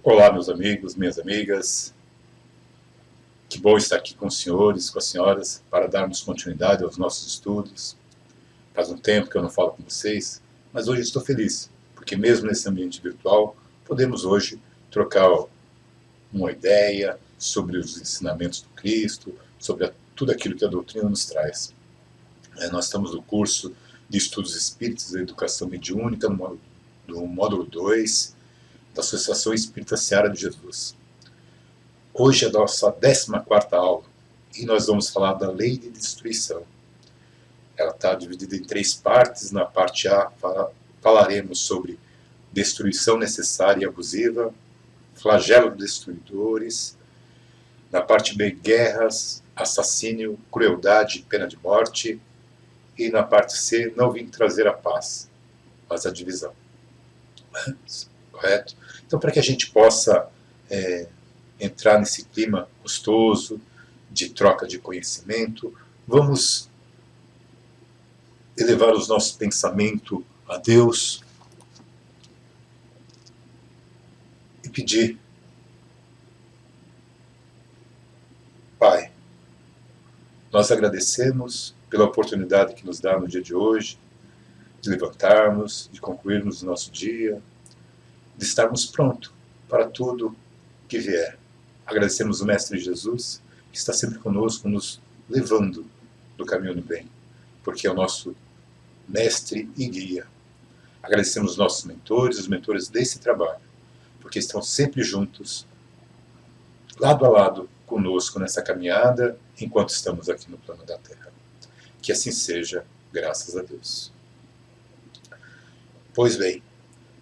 Olá, meus amigos, minhas amigas. Que bom estar aqui com os senhores, com as senhoras, para darmos continuidade aos nossos estudos. Faz um tempo que eu não falo com vocês, mas hoje estou feliz, porque mesmo nesse ambiente virtual, podemos hoje trocar uma ideia sobre os ensinamentos do Cristo, sobre tudo aquilo que a doutrina nos traz. Nós estamos no curso de Estudos Espíritas e Educação Mediúnica, do módulo 2, da Associação Espírita Seara de Jesus. Hoje é a nossa 14ª aula e nós vamos falar da lei de destruição. Ela está dividida em 3 partes. Na parte A falaremos sobre destruição necessária e abusiva, flagelo dos destruidores. Na parte B, guerras, assassínio, crueldade e pena de morte. E na parte C, não vim trazer a paz, mas a divisão. Correto? Então, para que a gente possa entrar nesse clima gostoso de troca de conhecimento, vamos elevar os nossos pensamentos a Deus e pedir: Pai, nós agradecemos pela oportunidade que nos dá no dia de hoje, de levantarmos, de concluirmos o nosso dia, de estarmos prontos para tudo que vier. Agradecemos o Mestre Jesus, que está sempre conosco, nos levando do caminho do bem, porque é o nosso mestre e guia. Agradecemos os nossos mentores, os mentores desse trabalho, porque estão sempre juntos, lado a lado conosco nessa caminhada, enquanto estamos aqui no plano da Terra. Que assim seja, graças a Deus. Pois bem,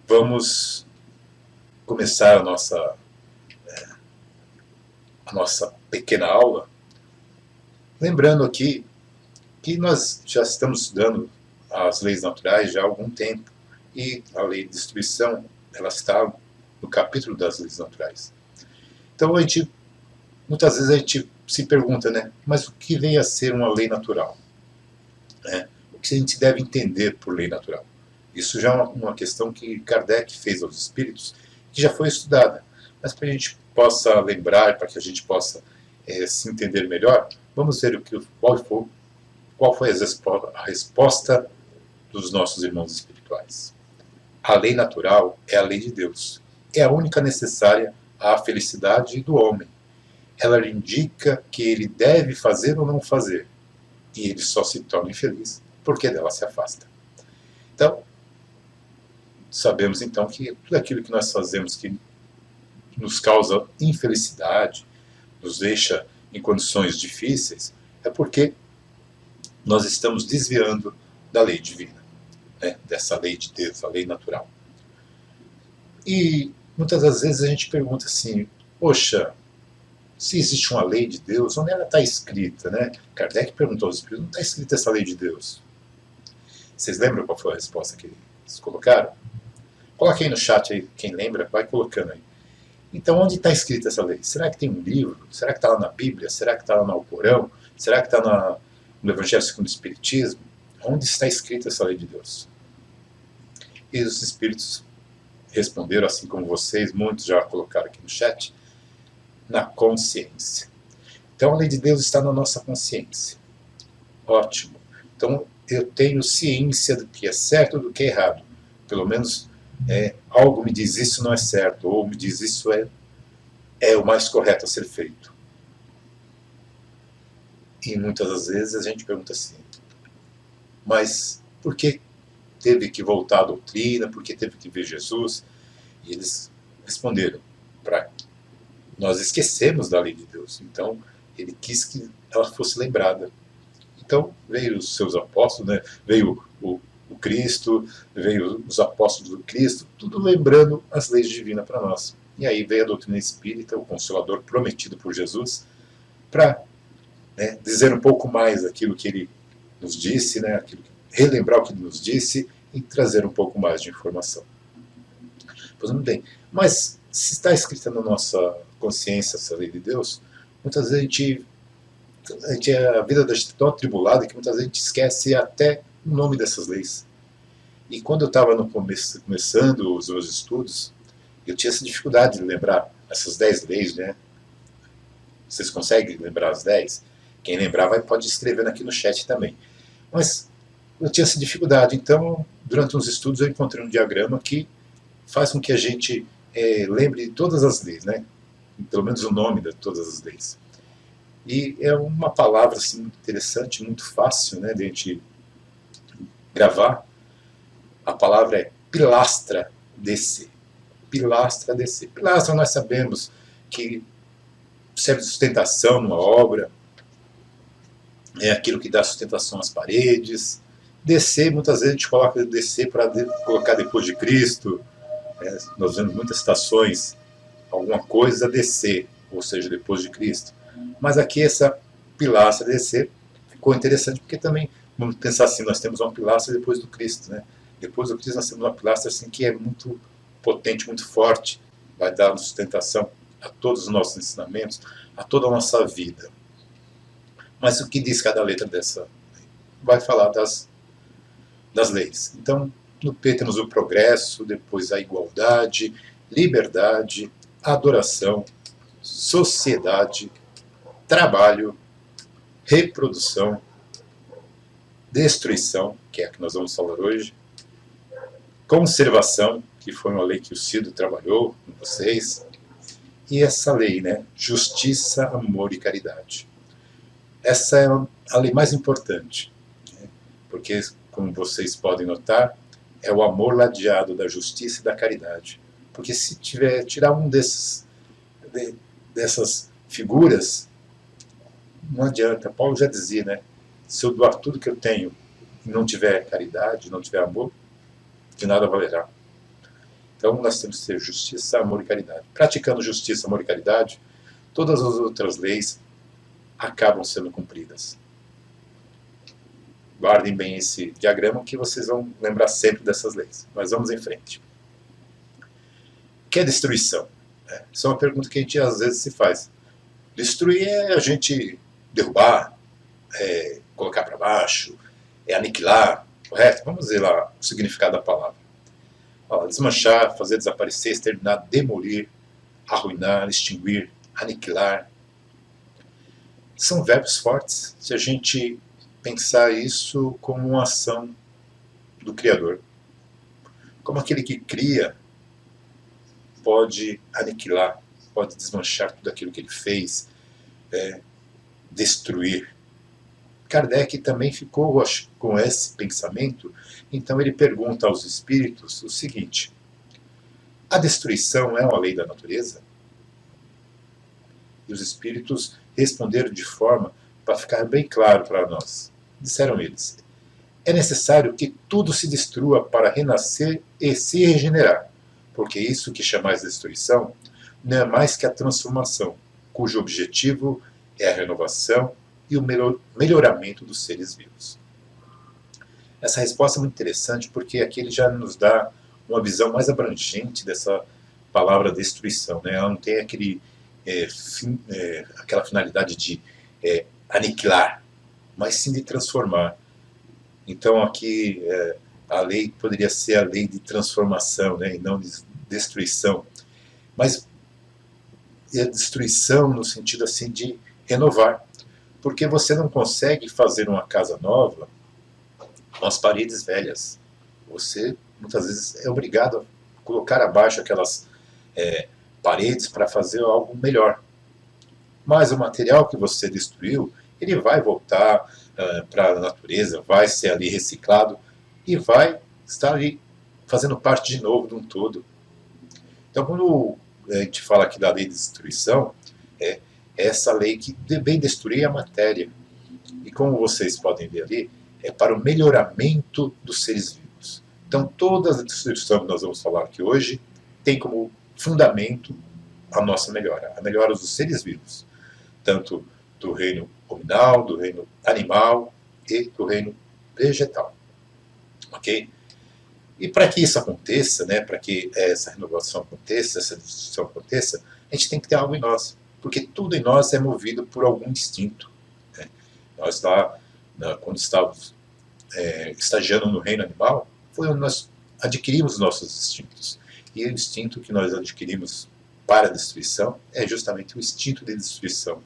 vamos começar a nossa pequena aula, lembrando aqui que nós já estamos estudando as leis naturais já há algum tempo, e a lei de destruição, ela está no capítulo das leis naturais. Então, muitas vezes a gente se pergunta, né, mas o que vem a ser uma lei natural? O que a gente deve entender por lei natural? Isso já é uma questão que Kardec fez aos espíritos, que já foi estudada, mas para a gente possa lembrar, para que a gente possa se entender melhor, vamos ver qual foi a resposta dos nossos irmãos espirituais. A lei natural é a lei de Deus. É a única necessária à felicidade do homem. Ela indica que ele deve fazer ou não fazer, e ele só se torna infeliz porque dela se afasta. Então, sabemos então que tudo aquilo que nós fazemos que nos causa infelicidade, nos deixa em condições difíceis, é porque nós estamos desviando da lei divina, dessa lei de Deus, a lei natural. E muitas das vezes a gente pergunta assim: poxa, se existe uma lei de Deus, onde ela está escrita? Kardec perguntou aos espíritos: não está escrita essa lei de Deus? Vocês lembram qual foi a resposta que eles colocaram? Coloque aí no chat, aí, quem lembra, vai colocando aí. Então, onde está escrita essa lei? Será que tem um livro? Será que está lá na Bíblia? Será que está lá no Alcorão? Será que está no Evangelho segundo o Espiritismo? Onde está escrita essa lei de Deus? E os espíritos responderam, assim como vocês, muitos já colocaram aqui no chat, na consciência. Então, a lei de Deus está na nossa consciência. Ótimo. Então, eu tenho ciência do que é certo e do que é errado. Pelo menos algo me diz isso não é certo, ou me diz isso é o mais correto a ser feito. E muitas das vezes a gente pergunta assim: mas por que teve que voltar à doutrina? Por que teve que ver Jesus? E eles responderam: nós esquecemos da lei de Deus, então ele quis que ela fosse lembrada. Então veio os seus apóstolos, veio o Cristo, veio os apóstolos do Cristo, tudo lembrando as leis divinas para nós. E aí veio a doutrina espírita, o Consolador prometido por Jesus, para dizer um pouco mais aquilo que ele nos disse, relembrar o que ele nos disse e trazer um pouco mais de informação. Pois não tem. Mas se está escrita na nossa consciência essa lei de Deus, muitas vezes a vida da gente é tão atribulada que muitas vezes a gente esquece até o nome dessas leis. E quando eu estava começando os meus estudos, Eu tinha essa dificuldade de lembrar essas 10 leis, né? Vocês conseguem lembrar as 10? Quem lembrar pode escrever aqui no chat também. Mas eu tinha essa dificuldade, então, durante uns estudos eu encontrei um diagrama que faz com que a gente lembre de todas as leis, né? Pelo menos o nome de todas as leis. E é uma palavra assim, muito interessante, muito fácil, né, de a gente gravar. A palavra é pilastra DC. Pilastra DC. Pilastra nós sabemos que serve de sustentação numa obra, é aquilo que dá sustentação às paredes. DC, muitas vezes a gente coloca DC para colocar depois de Cristo. Nós vemos muitas citações, alguma coisa DC, ou seja, depois de Cristo. Mas aqui essa pilastra DC ficou interessante porque também, vamos pensar assim, nós temos uma pilastra depois do Cristo, né? Depois do Cristo nós temos uma pilastra assim que é muito potente, muito forte, vai dar sustentação a todos os nossos ensinamentos, a toda a nossa vida. Mas o que diz cada letra dessa? Vai falar das leis. Então, no P temos o progresso, depois a igualdade, liberdade, adoração, sociedade, trabalho, reprodução, destruição, que é a que nós vamos falar hoje, conservação, que foi uma lei que o Cido trabalhou com vocês, e essa lei, né, justiça, amor e caridade. Essa é a lei mais importante, né, porque, como vocês podem notar, é o amor ladeado da justiça e da caridade. Porque se tirar um dessas figuras, não adianta. Paulo já dizia, né? Se eu doar tudo que eu tenho e não tiver caridade, não tiver amor, de nada valerá. Então nós temos que ter justiça, amor e caridade. Praticando justiça, amor e caridade, todas as outras leis acabam sendo cumpridas. Guardem bem esse diagrama que vocês vão lembrar sempre dessas leis. Mas vamos em frente. O que é destruição? Isso é uma pergunta que a gente às vezes se faz. Destruir é a gente derrubar, colocar para baixo, aniquilar, correto? Vamos ver lá o significado da palavra. Desmanchar, fazer desaparecer, exterminar, demolir, arruinar, extinguir, aniquilar. São verbos fortes se a gente pensar isso como uma ação do Criador. Como aquele que cria pode aniquilar, pode desmanchar tudo aquilo que ele fez, destruir. Kardec também ficou com esse pensamento, então ele pergunta aos espíritos o seguinte: a destruição é uma lei da natureza? E os espíritos responderam de forma para ficar bem claro para nós. Disseram eles: é necessário que tudo se destrua para renascer e se regenerar, porque isso que chamais de destruição não é mais que a transformação, cujo objetivo é a renovação e o melhoramento dos seres vivos. Essa resposta é muito interessante porque aqui ele já nos dá uma visão mais abrangente dessa palavra destruição, né? Ela não tem aquela finalidade de aniquilar, mas sim de transformar. Então aqui a lei poderia ser a lei de transformação, né, e não de destruição. Mas a destruição no sentido assim de renovar. Porque você não consegue fazer uma casa nova com as paredes velhas. Você muitas vezes é obrigado a colocar abaixo aquelas paredes para fazer algo melhor. Mas o material que você destruiu, ele vai voltar para a natureza, vai ser ali reciclado e vai estar ali fazendo parte de novo de um todo. Então, quando a gente fala aqui da lei de destruição, é essa lei que vem destruir a matéria. E como vocês podem ver ali, é para o melhoramento dos seres vivos. Então, toda a destruição que nós vamos falar aqui hoje tem como fundamento a nossa melhora, a melhora dos seres vivos, tanto do reino hominal, do reino animal e do reino vegetal. Ok? E para que isso aconteça, né, para que essa renovação aconteça, essa destruição aconteça, a gente tem que ter algo em nós. Porque tudo em nós é movido por algum instinto. Né? Nós lá, quando estávamos estagiando no reino animal, foi onde nós adquirimos nossos instintos. E o instinto que nós adquirimos para a destruição é justamente o instinto de destruição.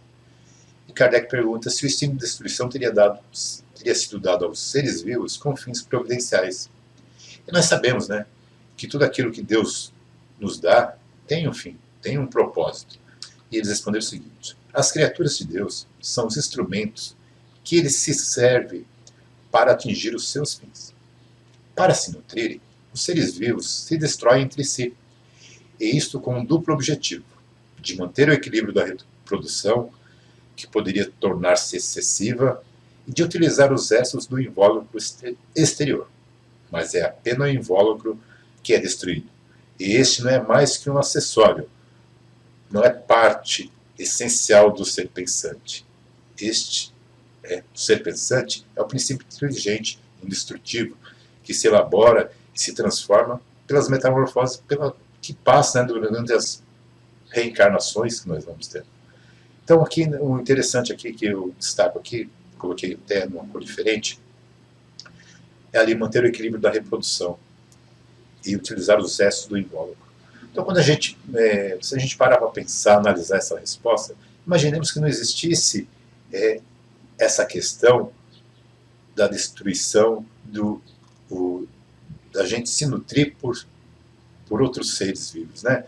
E Kardec pergunta se o instinto de destruição teria sido dado aos seres vivos com fins providenciais. E nós sabemos, né, que tudo aquilo que Deus nos dá tem um fim, tem um propósito. E eles responderam o seguinte: as criaturas de Deus são os instrumentos que ele se serve para atingir os seus fins. Para se nutrirem, os seres vivos se destroem entre si, e isto com um duplo objetivo, de manter o equilíbrio da reprodução, que poderia tornar-se excessiva, e de utilizar os restos do invólucro exterior. Mas é apenas o invólucro que é destruído. E este não é mais que um acessório, não é parte essencial do ser pensante. O ser pensante é o princípio inteligente, indestrutível, que se elabora e se transforma pelas metamorfoses que passa, né, durante as reencarnações que nós vamos ter. Então, aqui, o interessante aqui que eu destaco aqui, coloquei até numa cor diferente, é ali manter o equilíbrio da reprodução e utilizar os restos do invólucro. Então, se a gente parar para pensar, analisar essa resposta, imaginemos que não existisse essa questão da destruição, da gente se nutrir por outros seres vivos, né?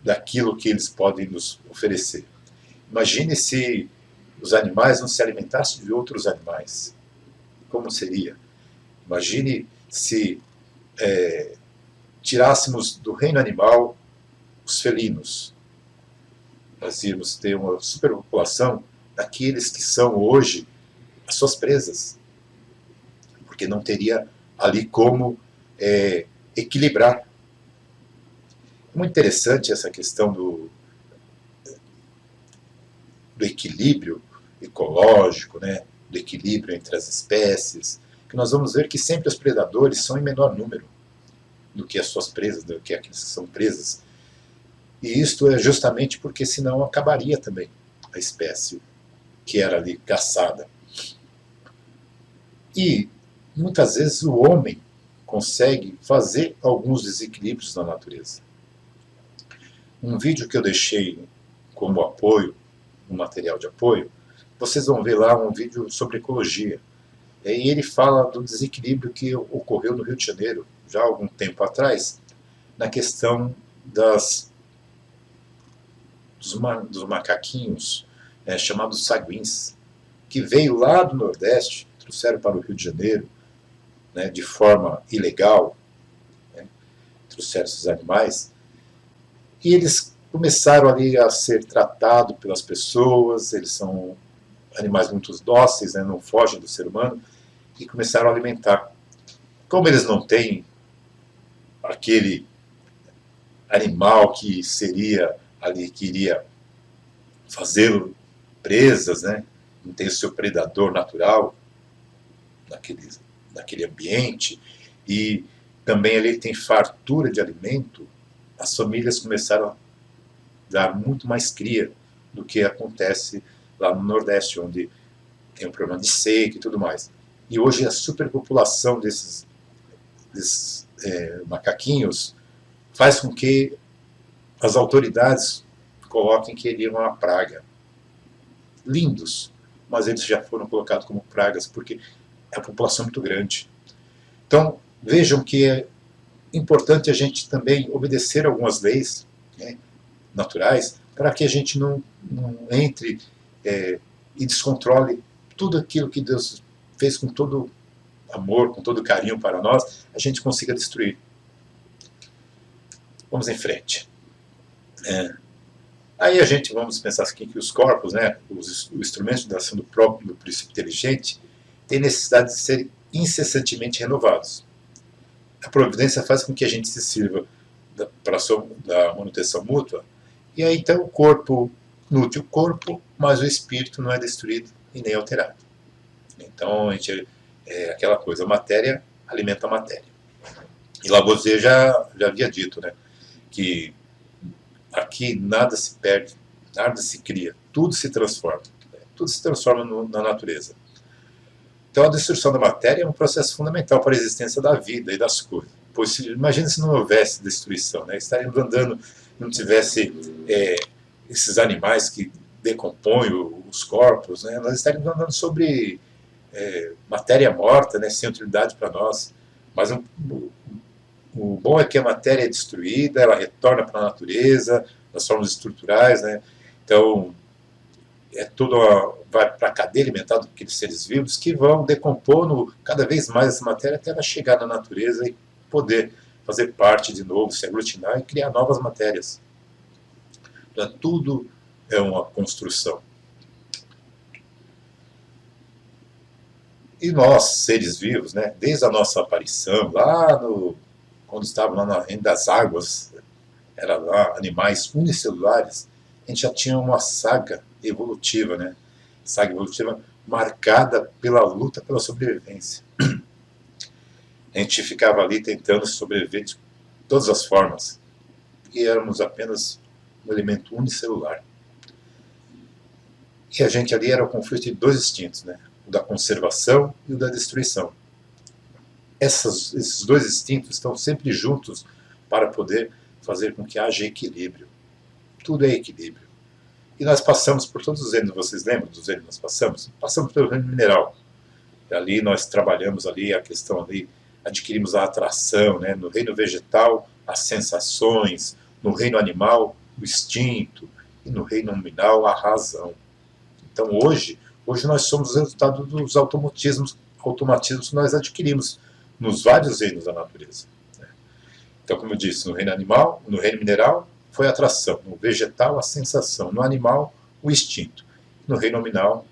Daquilo que eles podem nos oferecer. Imagine se os animais não se alimentassem de outros animais. Como seria? Imagine se tirássemos do reino animal os felinos. Nós íamos ter uma superpopulação daqueles que são hoje as suas presas. Porque não teria ali como equilibrar. Muito interessante essa questão do equilíbrio ecológico, né? Do equilíbrio entre as espécies, que nós vamos ver que sempre os predadores são em menor número do que as suas presas, do que aqueles que são presas. E isto é justamente porque senão acabaria também a espécie que era ali caçada. E muitas vezes o homem consegue fazer alguns desequilíbrios na natureza. Um vídeo que eu deixei como apoio, um material de apoio, vocês vão ver lá um vídeo sobre ecologia. E ele fala do desequilíbrio que ocorreu no Rio de Janeiro, já há algum tempo atrás, na questão dos macaquinhos chamados saguins, que veio lá do Nordeste, trouxeram para o Rio de Janeiro, né, de forma ilegal, né, trouxeram esses animais, e eles começaram ali a ser tratados pelas pessoas, eles são animais muito dóceis, né, não fogem do ser humano, e começaram a alimentar. Como eles não têm aquele animal que seria ali, que iria fazê-lo presas, né, não tem o seu predador natural naquele ambiente, e também ali tem fartura de alimento, as famílias começaram a dar muito mais cria do que acontece lá no Nordeste, onde tem um problema de seca e tudo mais. E hoje a superpopulação desses macaquinhos faz com que as autoridades coloquem que ele é uma praga. Lindos, mas eles já foram colocados como pragas, porque é a população muito grande. Então, vejam que é importante a gente também obedecer algumas leis, né, naturais, para que a gente não entre e descontrole tudo aquilo que Deus fez com todo amor, com todo carinho para nós, a gente consiga destruir. Vamos em frente. Aí a gente vamos pensar aqui que os corpos, né, os instrumentos de ação do princípio inteligente, têm necessidade de serem incessantemente renovados. A providência faz com que a gente se sirva da manutenção mútua, e aí então o corpo nutre o corpo, mas o espírito não é destruído e nem alterado. Então a gente aquela coisa, a matéria alimenta a matéria. E Lavoisier já havia dito, né, que aqui nada se perde, nada se cria, tudo se transforma. Tudo se transforma na natureza. Então a destruição da matéria é um processo fundamental para a existência da vida e das coisas. Pois imagina se não houvesse destruição, né? Estaríamos andando, não tivesse esses animais que decompõem os corpos, né? Nós estaríamos andando sobre matéria morta, né? Sem utilidade para nós. Mas o bom é que a matéria é destruída, ela retorna para a natureza, nas formas estruturais, né? Então, vai para a cadeia alimentar daqueles seres vivos que vão decompondo cada vez mais essa matéria até ela chegar na natureza e poder fazer parte de novo, se aglutinar e criar novas matérias. Então, tudo é uma construção. E nós, seres vivos, né, desde a nossa aparição, quando estávamos lá na reino das águas, era lá animais unicelulares, a gente já tinha uma saga evolutiva, né? Saga evolutiva marcada pela luta pela sobrevivência. A gente ficava ali tentando sobreviver de todas as formas. E éramos apenas um elemento unicelular. E a gente ali era o conflito de dois instintos, né? O da conservação e o da destruição. Esses dois instintos estão sempre juntos para poder fazer com que haja equilíbrio. Tudo é equilíbrio. E nós passamos por todos os reinos, vocês lembram dos reinos que nós passamos? Passamos pelo reino mineral. E ali nós trabalhamos ali a questão ali, adquirimos a atração, né? No reino vegetal, as sensações, no reino animal, o instinto, e no reino nominal, a razão. Então hoje nós somos o resultado dos automatismos que nós adquirimos nos vários reinos da natureza. Então, como eu disse, no reino animal, no reino mineral, foi a atração. No vegetal, a sensação. No animal, o instinto. No reino nominal,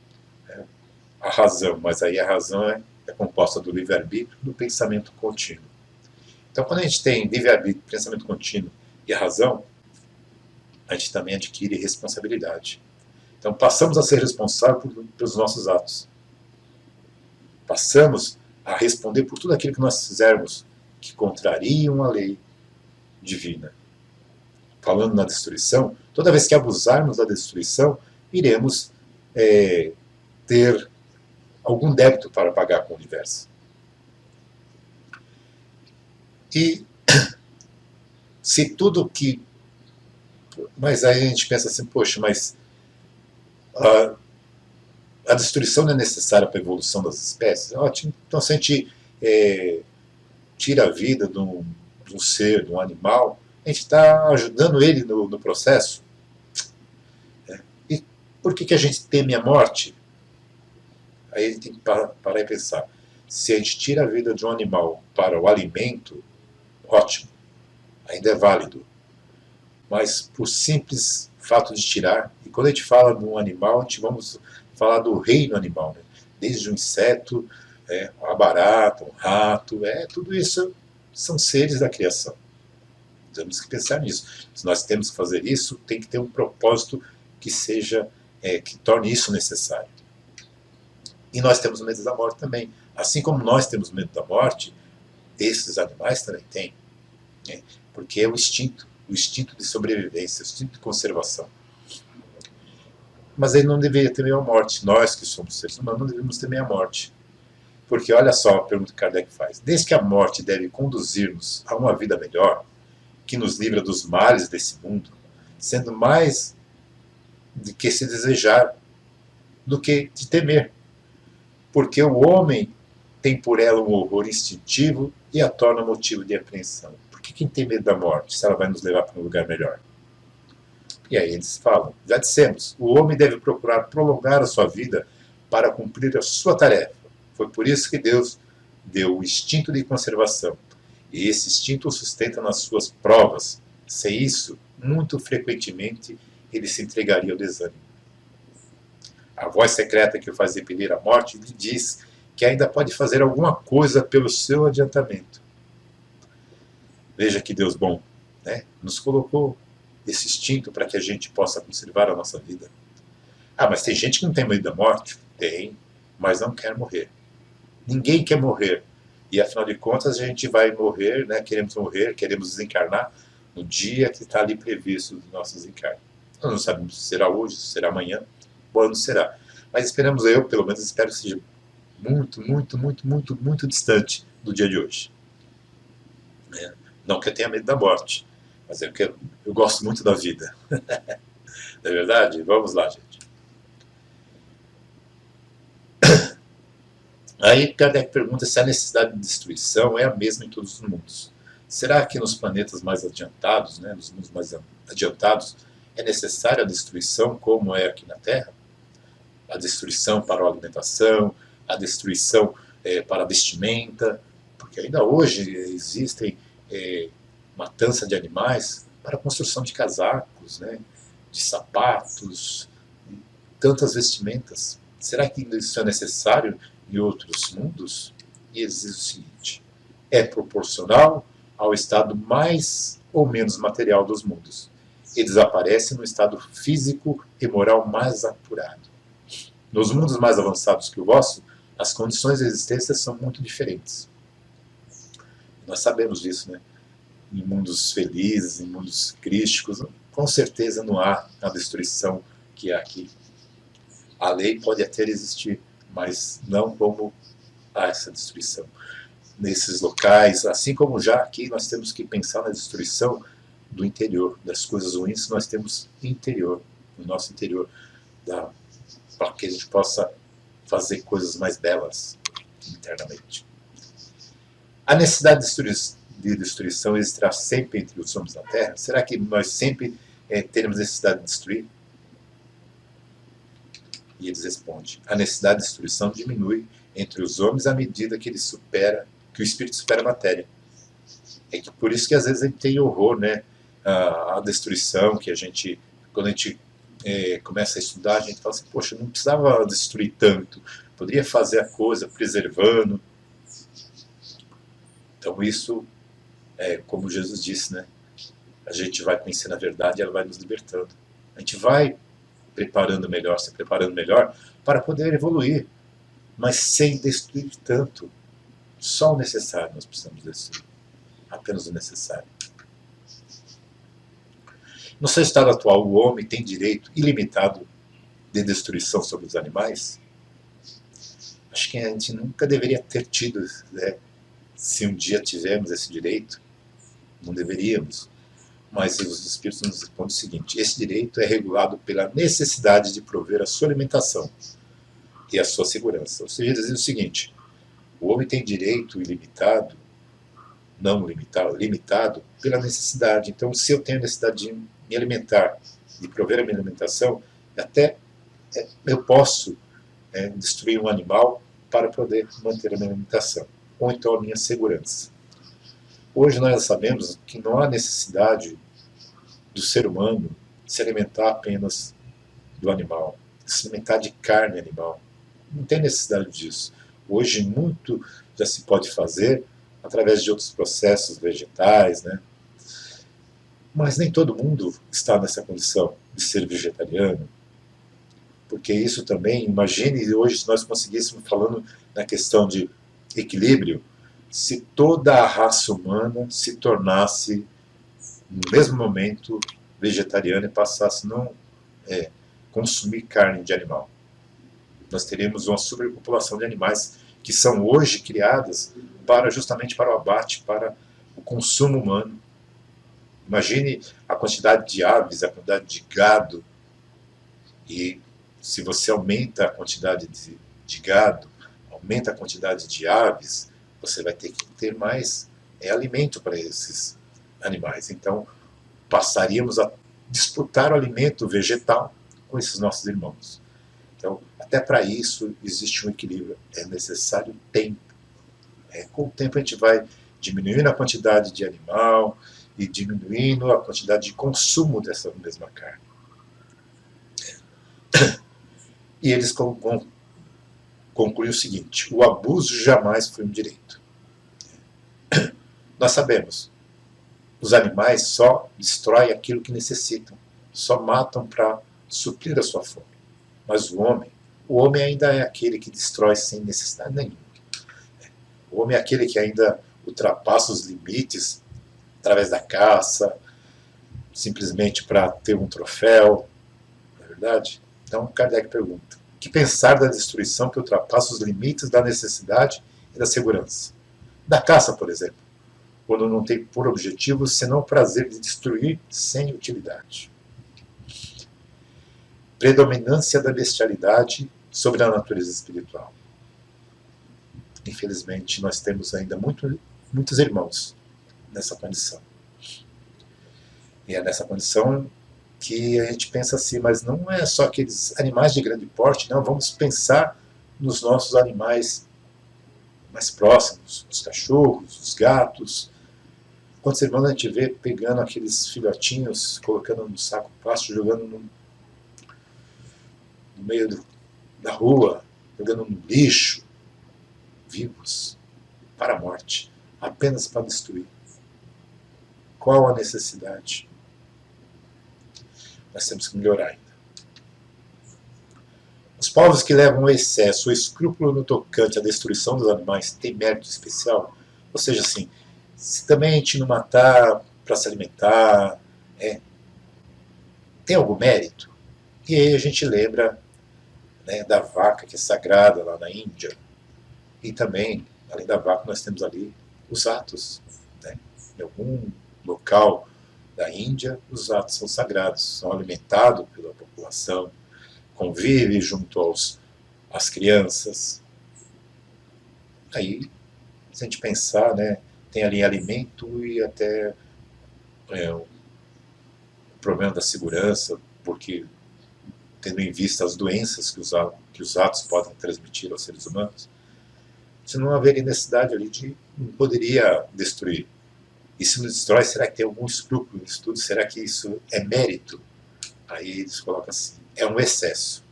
a razão. Mas aí a razão é composta do livre-arbítrio e do pensamento contínuo. Então, quando a gente tem livre-arbítrio, pensamento contínuo e a razão, a gente também adquire responsabilidade. Então, passamos a ser responsáveis pelos nossos atos. Passamos a responder por tudo aquilo que nós fizermos que contrariam a lei divina. Falando na destruição, toda vez que abusarmos da destruição, iremos ter algum débito para pagar com o universo. E se tudo que... Mas aí a gente pensa assim, poxa, mas a destruição não é necessária para a evolução das espécies? Ótimo. Então, se a gente tira a vida de um ser, de um animal, a gente está ajudando ele no processo. E por que a gente teme a morte? Aí a gente tem que parar e pensar. Se a gente tira a vida de um animal para o alimento, ótimo, ainda é válido. Mas por simples fato de tirar, e quando a gente fala de um animal, a gente vamos falar do reino animal, né? Desde o inseto, a barata, o rato, tudo isso são seres da criação. Temos que pensar nisso. Se nós temos que fazer isso, tem que ter um propósito que seja, que torne isso necessário. E nós temos medo da morte também. Assim como nós temos medo da morte, esses animais também têm. Né? Porque é o instinto de sobrevivência, o instinto de conservação. Mas ele não deveria temer a morte. Nós que somos seres humanos não devemos temer a morte. Porque olha só a pergunta que Kardec faz. Desde que a morte deve conduzir-nos a uma vida melhor, que nos livra dos males desse mundo, sendo mais de que se desejar do que de temer. Porque o homem tem por ela um horror instintivo e a torna motivo de apreensão. Por que quem tem medo da morte, se ela vai nos levar para um lugar melhor? E aí eles falam, já dissemos, o homem deve procurar prolongar a sua vida para cumprir a sua tarefa. Foi por isso que Deus deu o instinto de conservação. E esse instinto o sustenta nas suas provas. Sem isso, muito frequentemente, ele se entregaria ao desânimo. A voz secreta que o faz repelir a morte lhe diz que ainda pode fazer alguma coisa pelo seu adiantamento. Veja que Deus bom, né? Nos colocou esse instinto para que a gente possa conservar a nossa vida. Ah, mas tem gente que não tem medo da morte? Tem, mas não quer morrer. Ninguém quer morrer. E afinal de contas a gente vai morrer, né? Queremos desencarnar no dia que está ali previsto do nosso desencarne. Nós não sabemos se será hoje, se será amanhã, quando será. Mas esperamos, eu pelo menos espero que seja muito, muito, muito, muito, muito distante do dia de hoje. né? Não que eu tenha medo da morte, mas eu gosto muito da vida. Não é verdade? Vamos lá, gente. Aí Kardec pergunta se a necessidade de destruição é a mesma em todos os mundos. Será que nos planetas mais adiantados, né, nos mundos mais adiantados, é necessária a destruição como é aqui na Terra? A destruição para a alimentação, a destruição para a vestimenta, porque ainda hoje existem matança de animais para a construção de casacos, né, de sapatos, tantas vestimentas. Será que isso é necessário em outros mundos? E eles dizem o seguinte: é proporcional ao estado mais ou menos material dos mundos. E desaparece no estado físico e moral mais apurado. Nos mundos mais avançados que o vosso, as condições de existência são muito diferentes. Nós sabemos disso, né? Em mundos felizes, em mundos crísticos, com certeza não há a destruição que há aqui. A lei pode até existir, mas não como há essa destruição. Nesses locais, assim como já aqui, nós temos que pensar na destruição do interior, das coisas ruins que nós temos interior, no nosso interior, para que a gente possa fazer coisas mais belas internamente. A necessidade de destruição existirá sempre entre os homens na Terra? Será que nós sempre teremos necessidade de destruir? E eles respondem: a necessidade de destruição diminui entre os homens à medida que que o espírito supera a matéria. É que por isso que às vezes a gente tem horror, né? A destruição, que quando a gente começa a estudar, a gente fala assim: poxa, não precisava destruir tanto, poderia fazer a coisa preservando. Então isso é como Jesus disse, né? A gente vai conhecendo a verdade e ela vai nos libertando. A gente vai se preparando melhor para poder evoluir, mas sem destruir tanto. Só o necessário nós precisamos destruir. Apenas o necessário. No seu estado atual, o homem tem direito ilimitado de destruição sobre os animais? Acho que a gente nunca deveria ter tido, né? Se um dia tivermos esse direito, não deveríamos. Mas os Espíritos nos respondem o seguinte: esse direito é regulado pela necessidade de prover a sua alimentação e a sua segurança. Ou seja, dizem o seguinte: o homem tem direito ilimitado, não limitado, limitado pela necessidade. Então, se eu tenho necessidade de me alimentar, de prover a minha alimentação, até eu posso destruir um animal para poder manter a minha alimentação, ou então a minha segurança. Hoje nós sabemos que não há necessidade do ser humano se alimentar apenas do animal, se alimentar de carne animal. Não tem necessidade disso. Hoje muito já se pode fazer através de outros processos vegetais, né? Mas nem todo mundo está nessa condição de ser vegetariano, porque isso também, imagine hoje se nós conseguíssemos, falando na questão de equilíbrio, se toda a raça humana se tornasse, no mesmo momento, vegetariana e passasse a não consumir carne de animal. Nós teríamos uma superpopulação de animais que são hoje criadas justamente para o abate, para o consumo humano. Imagine a quantidade de aves, a quantidade de gado, e se você aumenta a quantidade de gado, aumenta a quantidade de aves, você vai ter que ter mais alimento para esses animais. Então, passaríamos a disputar o alimento vegetal com esses nossos irmãos. Então, até para isso existe um equilíbrio. É necessário tempo. Com o tempo a gente vai diminuindo a quantidade de animal e diminuindo a quantidade de consumo dessa mesma carne. E eles concluem o seguinte: o abuso jamais foi um direito. Nós sabemos, os animais só destroem aquilo que necessitam, só matam para suprir a sua fome. Mas o homem ainda é aquele que destrói sem necessidade nenhuma. O homem é aquele que ainda ultrapassa os limites através da caça, simplesmente para ter um troféu, não é verdade? Então Kardec pergunta: que pensar da destruição que ultrapassa os limites da necessidade e da segurança? Da caça, por exemplo. quando não tem por objetivo senão o prazer de destruir sem utilidade. Predominância da bestialidade sobre a natureza espiritual. Infelizmente, nós temos ainda muitos irmãos nessa condição. E é nessa condição que a gente pensa assim, mas não é só aqueles animais de grande porte, não, vamos pensar nos nossos animais mais próximos, os cachorros, os gatos. Quantos irmãos a gente vê pegando aqueles filhotinhos, colocando no saco plástico, jogando no meio da rua, jogando no lixo, vivos, para a morte, apenas para destruir. Qual a necessidade? Nós temos que melhorar ainda. Os povos que levam o excesso, o escrúpulo no tocante à destruição dos animais têm mérito especial? Ou seja, assim, se também a gente não matar para se alimentar, tem algum mérito? E aí a gente lembra, né, da vaca que é sagrada lá na Índia. E também, além da vaca, nós temos ali os atos. Né? Em algum local da Índia, os atos são sagrados, são alimentados pela população, convive junto às crianças. Aí, se a gente pensar, né, tem ali alimento e até o problema da segurança, porque tendo em vista as doenças que os atos podem transmitir aos seres humanos, se não haveria necessidade ali de não poderia destruir. E se não destrói, será que tem algum escrúpulo nisso tudo? Será que isso é mérito? Aí eles colocam assim, é um excesso.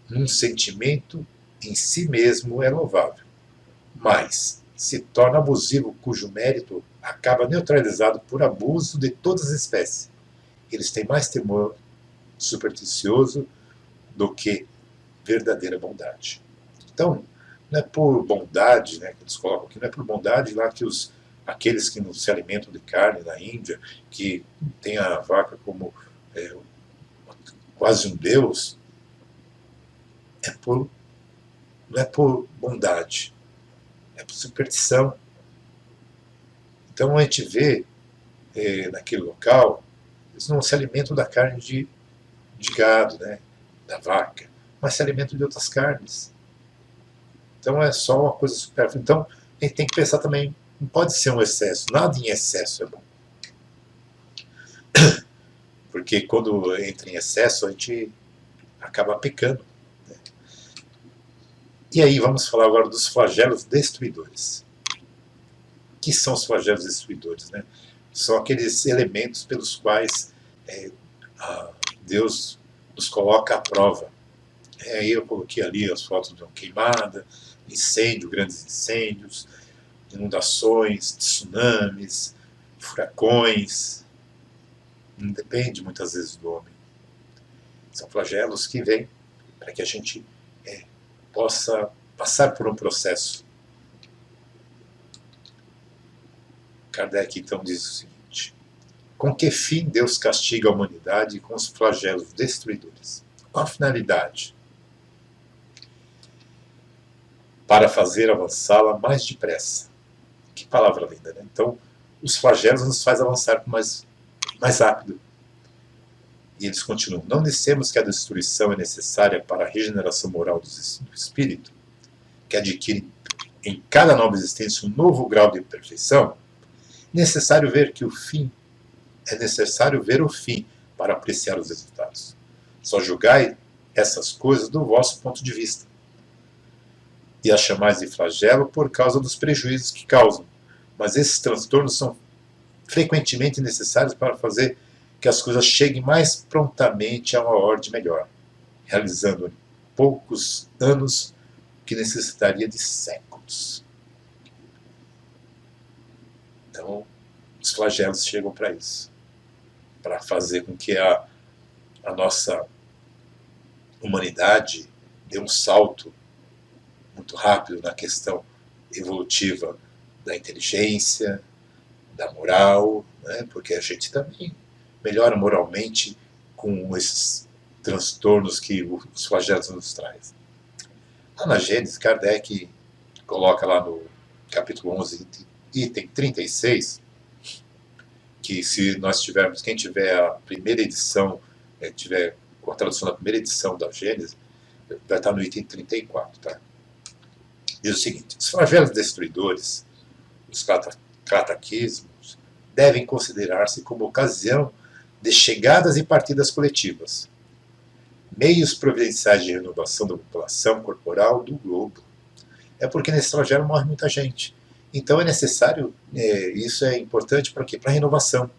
Um sentimento em si mesmo é louvável, mas se torna abusivo cujo mérito acaba neutralizado por abuso de todas as espécies. Eles têm mais temor supersticioso do que verdadeira bondade. Então, não é por bondade, né, que eles colocam aqui, não é por bondade lá que aqueles que não se alimentam de carne na Índia, que tem a vaca como quase um deus, não é por bondade, é por superstição. Então a gente vê naquele local, eles não se alimentam da carne de gado, né, da vaca, mas se alimentam de outras carnes. Então é só uma coisa supérflua. Então a gente tem que pensar também, não pode ser um excesso, nada em excesso é bom. Porque quando entra em excesso, a gente acaba pecando. Né? E aí vamos falar agora dos flagelos destruidores. O que são os flagelos destruidores? Né? São aqueles elementos pelos quais Deus nos coloca à prova. Aí eu coloquei ali as fotos de uma queimada, incêndio, grandes incêndios, inundações, tsunamis, furacões. Não depende muitas vezes do homem. São flagelos que vêm para que a gente possa passar por um processo. Kardec então diz o seguinte: com que fim Deus castiga a humanidade com os flagelos destruidores? Qual a finalidade? Para fazer avançá-la mais depressa. Que palavra linda, né? Então, os flagelos nos fazem avançar mais rápido. E eles continuam: não dissemos que a destruição é necessária para a regeneração moral do espírito, que adquire em cada nova existência um novo grau de perfeição? É necessário ver o fim para apreciar os resultados. Só julgai essas coisas do vosso ponto de vista. E as chamais de flagelo por causa dos prejuízos que causam. Mas esses transtornos são frequentemente necessários para fazer que as coisas cheguem mais prontamente a uma ordem melhor, realizando em poucos anos o que necessitaria de séculos. Então, os flagelos chegam para isso, para fazer com que a nossa humanidade dê um salto muito rápido na questão evolutiva da inteligência, da moral, né? Porque a gente também melhora moralmente com esses transtornos que os flagelos nos trazem. Lá na Gênesis, Kardec coloca lá no capítulo 11, item 36, que se nós tivermos, quem tiver a primeira edição, tiver com a tradução da primeira edição da Gênesis, vai estar no item 34, tá? Diz o seguinte: os flagelos destruidores, os cataquismos, devem considerar-se como ocasião de chegadas e partidas coletivas, meios providenciais de renovação da população corporal do globo. É porque nesse flagelo morre muita gente. Então é necessário, isso é importante para quê? Para a renovação.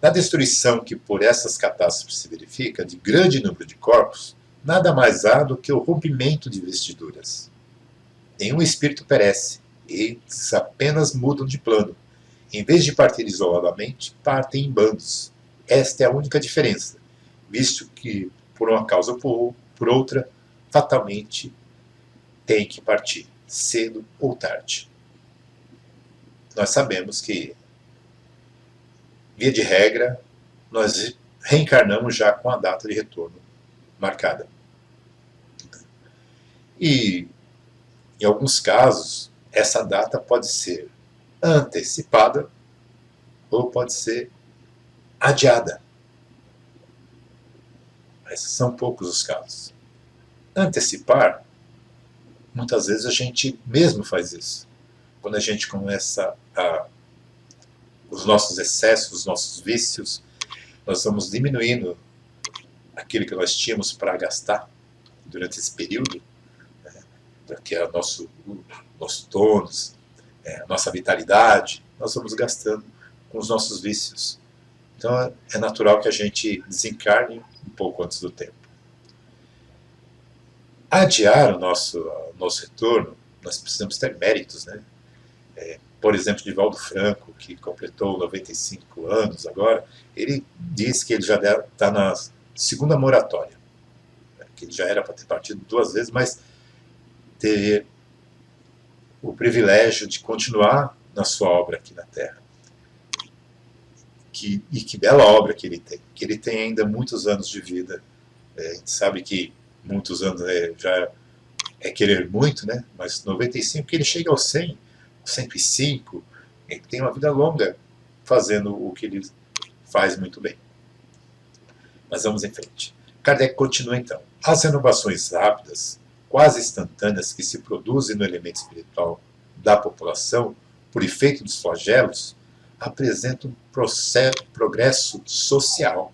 Na destruição que por essas catástrofes se verifica, de grande número de corpos, nada mais há do que o rompimento de vestiduras. Nenhum espírito perece, eles apenas mudam de plano. Em vez de partir isoladamente, partem em bandos. Esta é a única diferença, visto que, por uma causa ou por outra, fatalmente tem que partir, cedo ou tarde. Nós sabemos que, via de regra, nós reencarnamos já com a data de retorno marcada. E, em alguns casos, essa data pode ser antecipada ou pode ser adiada. Mas são poucos os casos. Antecipar, muitas vezes a gente mesmo faz isso. Quando a gente começa os nossos excessos, os nossos vícios, nós vamos diminuindo aquilo que nós tínhamos para gastar durante esse período, que é o nosso tônus, a nossa vitalidade, nós vamos gastando com os nossos vícios. Então é natural que a gente desencarne um pouco antes do tempo. Adiar o nosso retorno, nós precisamos ter méritos, né? Por exemplo, Divaldo Franco, que completou 95 anos agora, ele diz que ele já está na segunda moratória, que ele já era para ter partido 2 vezes, mas ter o privilégio de continuar na sua obra aqui na Terra. E que bela obra que ele tem ainda muitos anos de vida. A gente sabe que muitos anos já é querer muito, né? Mas 95, que ele chega aos 100, 105, ele tem uma vida longa fazendo o que ele faz muito bem. Mas vamos em frente. Kardec continua então. As renovações rápidas, quase instantâneas, que se produzem no elemento espiritual da população por efeito dos flagelos, apresentam um progresso social.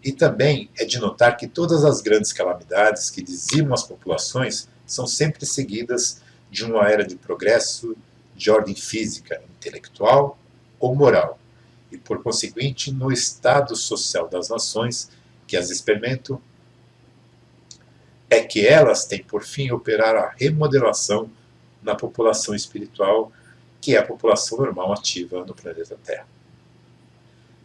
E também é de notar que todas as grandes calamidades que dizimam as populações são sempre seguidas de uma era de progresso de ordem física, intelectual ou moral, e por conseguinte no estado social das nações que as experimentam, é que elas têm por fim operar a remodelação na população espiritual, que é a população normal ativa no planeta Terra.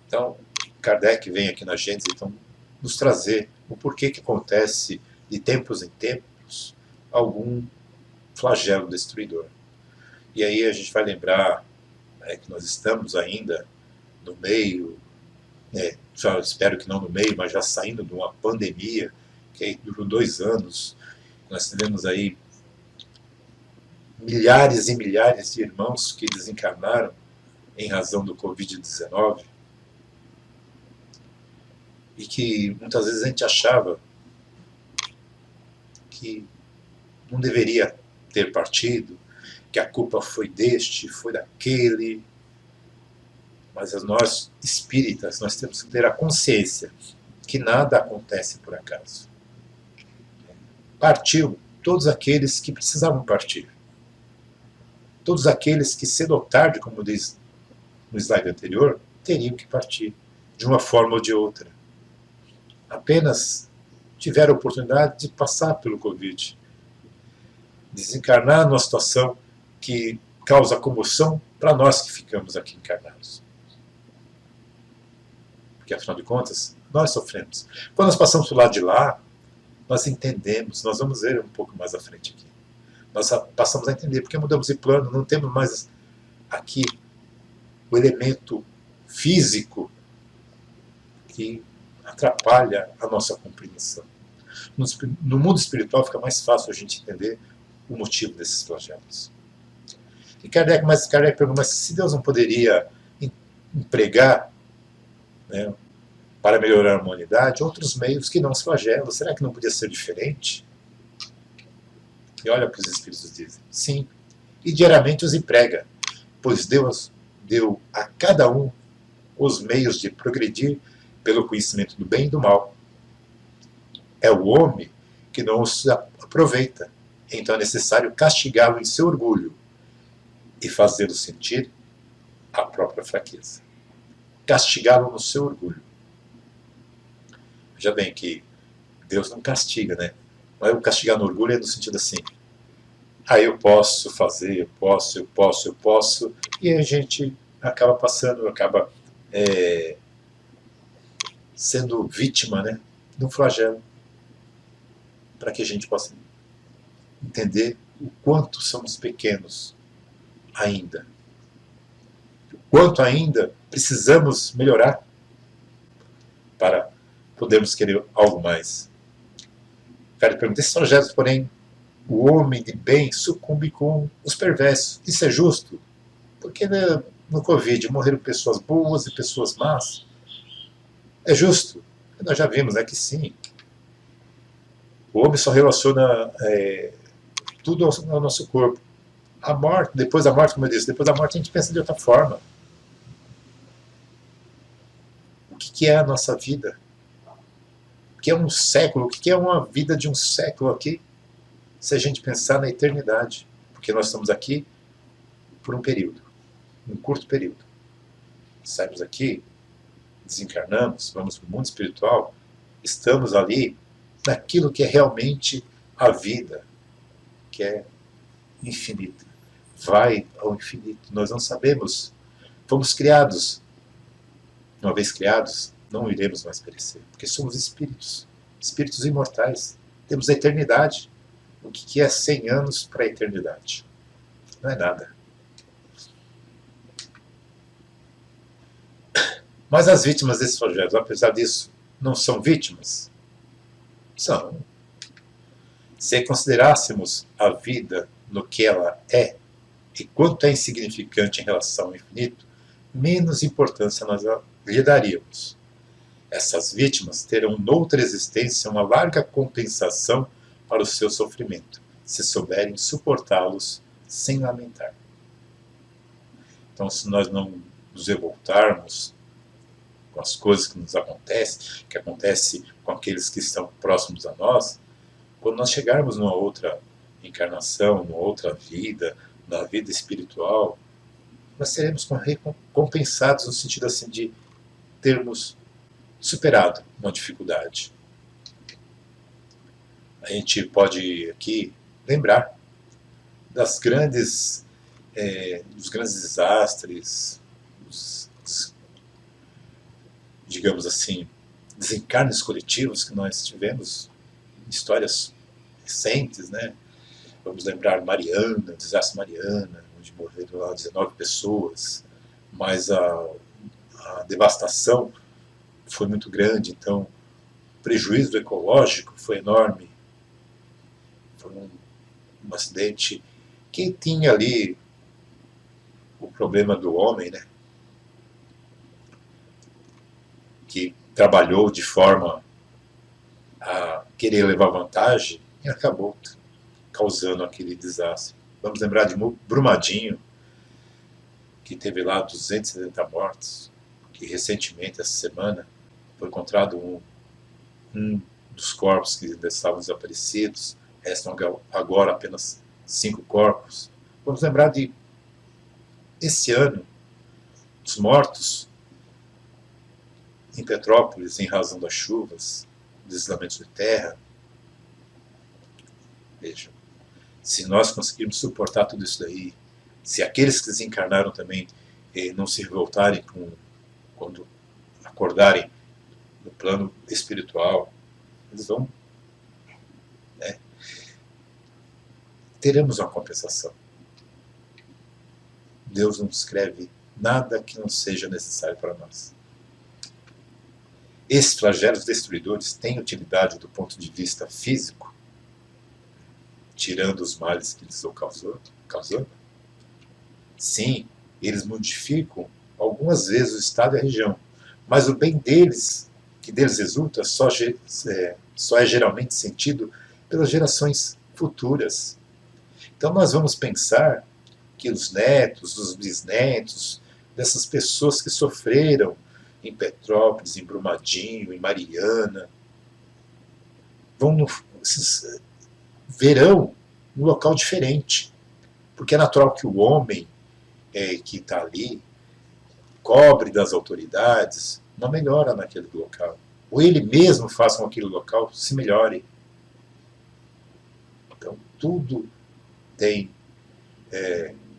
Então, Kardec vem aqui na Gênesis então, nos trazer o porquê que acontece de tempos em tempos algum flagelo destruidor. E aí a gente vai lembrar que nós estamos ainda no meio, já espero que não no meio, mas já saindo de uma pandemia que aí durou 2 anos. Nós tivemos aí milhares e milhares de irmãos que desencarnaram em razão do Covid-19 e que muitas vezes a gente achava que não deveria ter partido, que a culpa foi deste, foi daquele. Mas nós, espíritas, nós temos que ter a consciência que nada acontece por acaso. Partiu todos aqueles que precisavam partir. Todos aqueles que cedo ou tarde, como diz no slide anterior, teriam que partir, de uma forma ou de outra. Apenas tiveram a oportunidade de passar pelo Covid, desencarnar numa situação que causa comoção para nós que ficamos aqui encarnados. Porque, afinal de contas, nós sofremos. Quando nós passamos do lado de lá, nós entendemos, nós vamos ver um pouco mais à frente aqui. Nós passamos a entender, porque mudamos de plano, não temos mais aqui o elemento físico que atrapalha a nossa compreensão. No mundo espiritual fica mais fácil a gente entender o motivo desses flagelos. E Kardec pergunta, mas se Deus não poderia empregar, né, para melhorar a humanidade outros meios que não os flagelos, será que não podia ser diferente? E olha o que os Espíritos dizem. Sim, e diariamente os emprega, pois Deus deu a cada um os meios de progredir pelo conhecimento do bem e do mal. É o homem que não os aproveita, então é necessário castigá-lo em seu orgulho e fazê-lo sentir a própria fraqueza. Castigá-lo no seu orgulho. Veja bem que Deus não castiga, né? Mas o castigar no orgulho é no sentido assim, eu posso fazer, eu posso, e a gente acaba passando, acaba sendo vítima, né, de um flagelo, para que a gente possa entender o quanto somos pequenos ainda, o quanto ainda precisamos melhorar para podermos querer algo mais. Cara, pergunta, esses projetos, porém, o homem de bem sucumbe com os perversos. Isso é justo? Porque, né, no Covid morreram pessoas boas e pessoas más. É justo? Nós já vimos, né, que sim. O homem só relaciona tudo ao nosso corpo. A morte, depois da morte, como eu disse, depois da morte a gente pensa de outra forma. O que é a nossa vida? O que é um século? O que é uma vida de um século aqui? Se a gente pensar na eternidade. Porque nós estamos aqui por um período, um curto período. Saímos aqui, desencarnamos, vamos para o mundo espiritual, estamos ali naquilo que é realmente a vida, que é infinita. Vai ao infinito. Nós não sabemos. Fomos criados. Uma vez criados, não iremos mais perecer, porque somos espíritos, espíritos imortais. Temos a eternidade. O que é 100 anos para a eternidade? Não é nada. Mas as vítimas desses projetos, apesar disso, não são vítimas? São. Se considerássemos a vida no que ela é, e quanto é insignificante em relação ao infinito, menos importância nós lhe daríamos. Essas vítimas terão noutra existência uma larga compensação para o seu sofrimento, se souberem suportá-los sem lamentar. Então, se nós não nos revoltarmos com as coisas que nos acontecem, que acontece com aqueles que estão próximos a nós, quando nós chegarmos numa outra encarnação, numa outra vida, na vida espiritual, nós seremos recompensados no sentido assim de termos superado uma dificuldade. A gente pode aqui lembrar dos grandes desastres, digamos assim, desencarnes coletivos que nós tivemos em histórias recentes, né? Vamos lembrar Mariana, o desastre Mariana, onde morreram lá 19 pessoas, mas a devastação foi muito grande, então o prejuízo ecológico foi enorme. Foi um acidente que tinha ali o problema do homem, né? Que trabalhou de forma a querer levar vantagem e acabou causando aquele desastre. Vamos lembrar de Brumadinho, que teve lá 270 mortos, que recentemente, essa semana, foi encontrado um dos corpos que ainda estavam desaparecidos, restam agora apenas 5 corpos. Vamos lembrar de, esse ano, os mortos em Petrópolis, em razão das chuvas, deslizamentos de terra. Vejam, se nós conseguirmos suportar tudo isso daí, se aqueles que desencarnaram também não se revoltarem quando acordarem no plano espiritual, eles vão, né, teremos uma compensação. Deus não escreve nada que não seja necessário para nós. Esses flagelos destruidores têm utilidade do ponto de vista físico, tirando os males que eles estão causando? Sim, eles modificam algumas vezes o estado e a região, mas o bem deles, que deles resulta, só é geralmente sentido pelas gerações futuras. Então nós vamos pensar que os netos, os bisnetos dessas pessoas que sofreram em Petrópolis, em Brumadinho, em Mariana, vão verão um local diferente. Porque é natural que o homem que está ali cobre das autoridades uma melhora naquele local. Ou ele mesmo faça com que aquele local se melhore. Então, tudo tem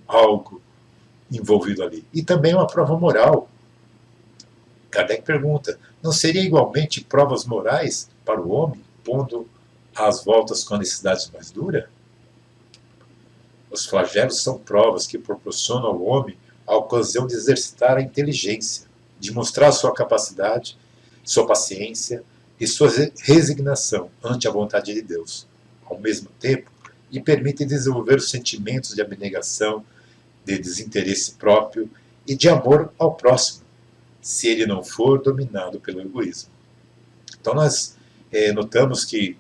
algo envolvido ali. E também uma prova moral. Kardec pergunta, não seria igualmente provas morais para o homem, pondo às voltas com a necessidade mais dura? Os flagelos são provas que proporcionam ao homem a ocasião de exercitar a inteligência, de mostrar sua capacidade, sua paciência e sua resignação ante a vontade de Deus. Ao mesmo tempo, lhe permitem desenvolver os sentimentos de abnegação, de desinteresse próprio e de amor ao próximo, se ele não for dominado pelo egoísmo. Então nós notamos que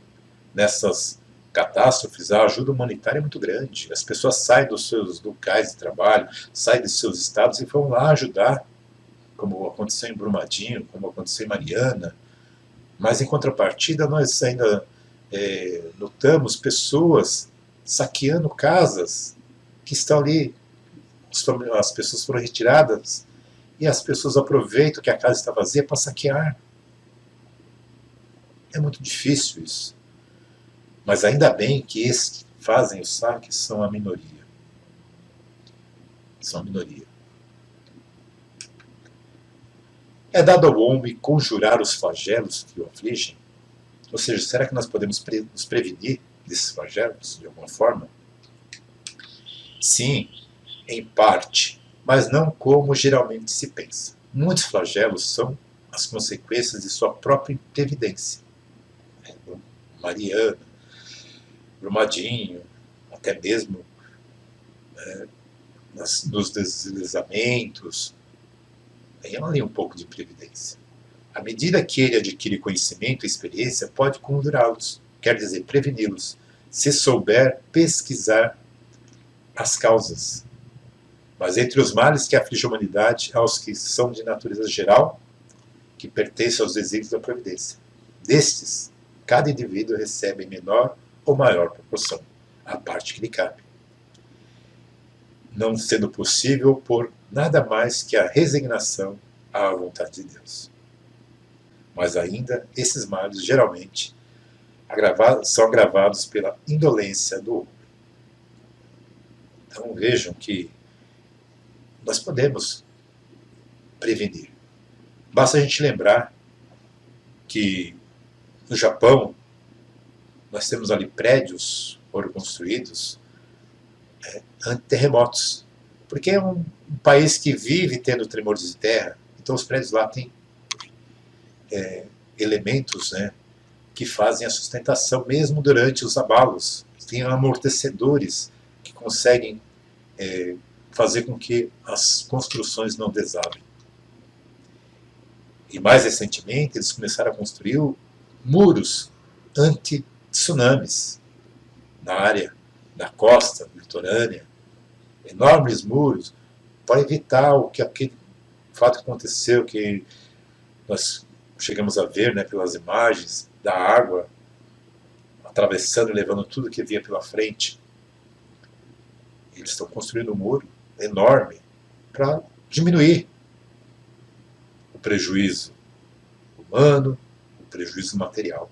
nessas catástrofes a ajuda humanitária é muito grande. As pessoas saem dos seus locais de trabalho, saem dos seus estados e vão lá ajudar, como aconteceu em Brumadinho, como aconteceu em Mariana. Mas em contrapartida nós ainda notamos pessoas saqueando casas que estão ali, as pessoas foram retiradas e as pessoas aproveitam que a casa está vazia para saquear. É muito difícil isso. Mas ainda bem que esses que fazem o saque são a minoria. São a minoria. É dado ao homem conjurar os flagelos que o afligem? Ou seja, será que nós podemos nos prevenir desses flagelos de alguma forma? Sim, em parte, mas não como geralmente se pensa. Muitos flagelos são as consequências de sua própria imprevidência. Mariana, Brumadinho, até mesmo nos deslizamentos, tem ali um pouco de imprevidência. À medida que ele adquire conhecimento e experiência, pode conjurá-los, quer dizer, preveni-los, se souber pesquisar as causas. Mas entre os males que afligem a humanidade, há os que são de natureza geral, que pertencem aos desígnios da providência. Destes, cada indivíduo recebe em menor ou maior proporção a parte que lhe cabe, não sendo possível por nada mais que a resignação à vontade de Deus. Mas ainda, esses males geralmente são agravados pela indolência do homem. Então vejam que nós podemos prevenir. Basta a gente lembrar que no Japão nós temos ali prédios foram construídos anti-terremotos, porque é um país que vive tendo tremores de terra, então os prédios lá têm elementos, que fazem a sustentação mesmo durante os abalos. Tem amortecedores que conseguem fazer com que as construções não desabem. E mais recentemente eles começaram a construir muros anti-tsunamis na área da costa litorânea, enormes muros para evitar o que aquele fato que aconteceu, que nós chegamos a ver, pelas imagens da água atravessando e levando tudo que vinha pela frente. Eles estão construindo um muro enorme para diminuir o prejuízo humano, o prejuízo material.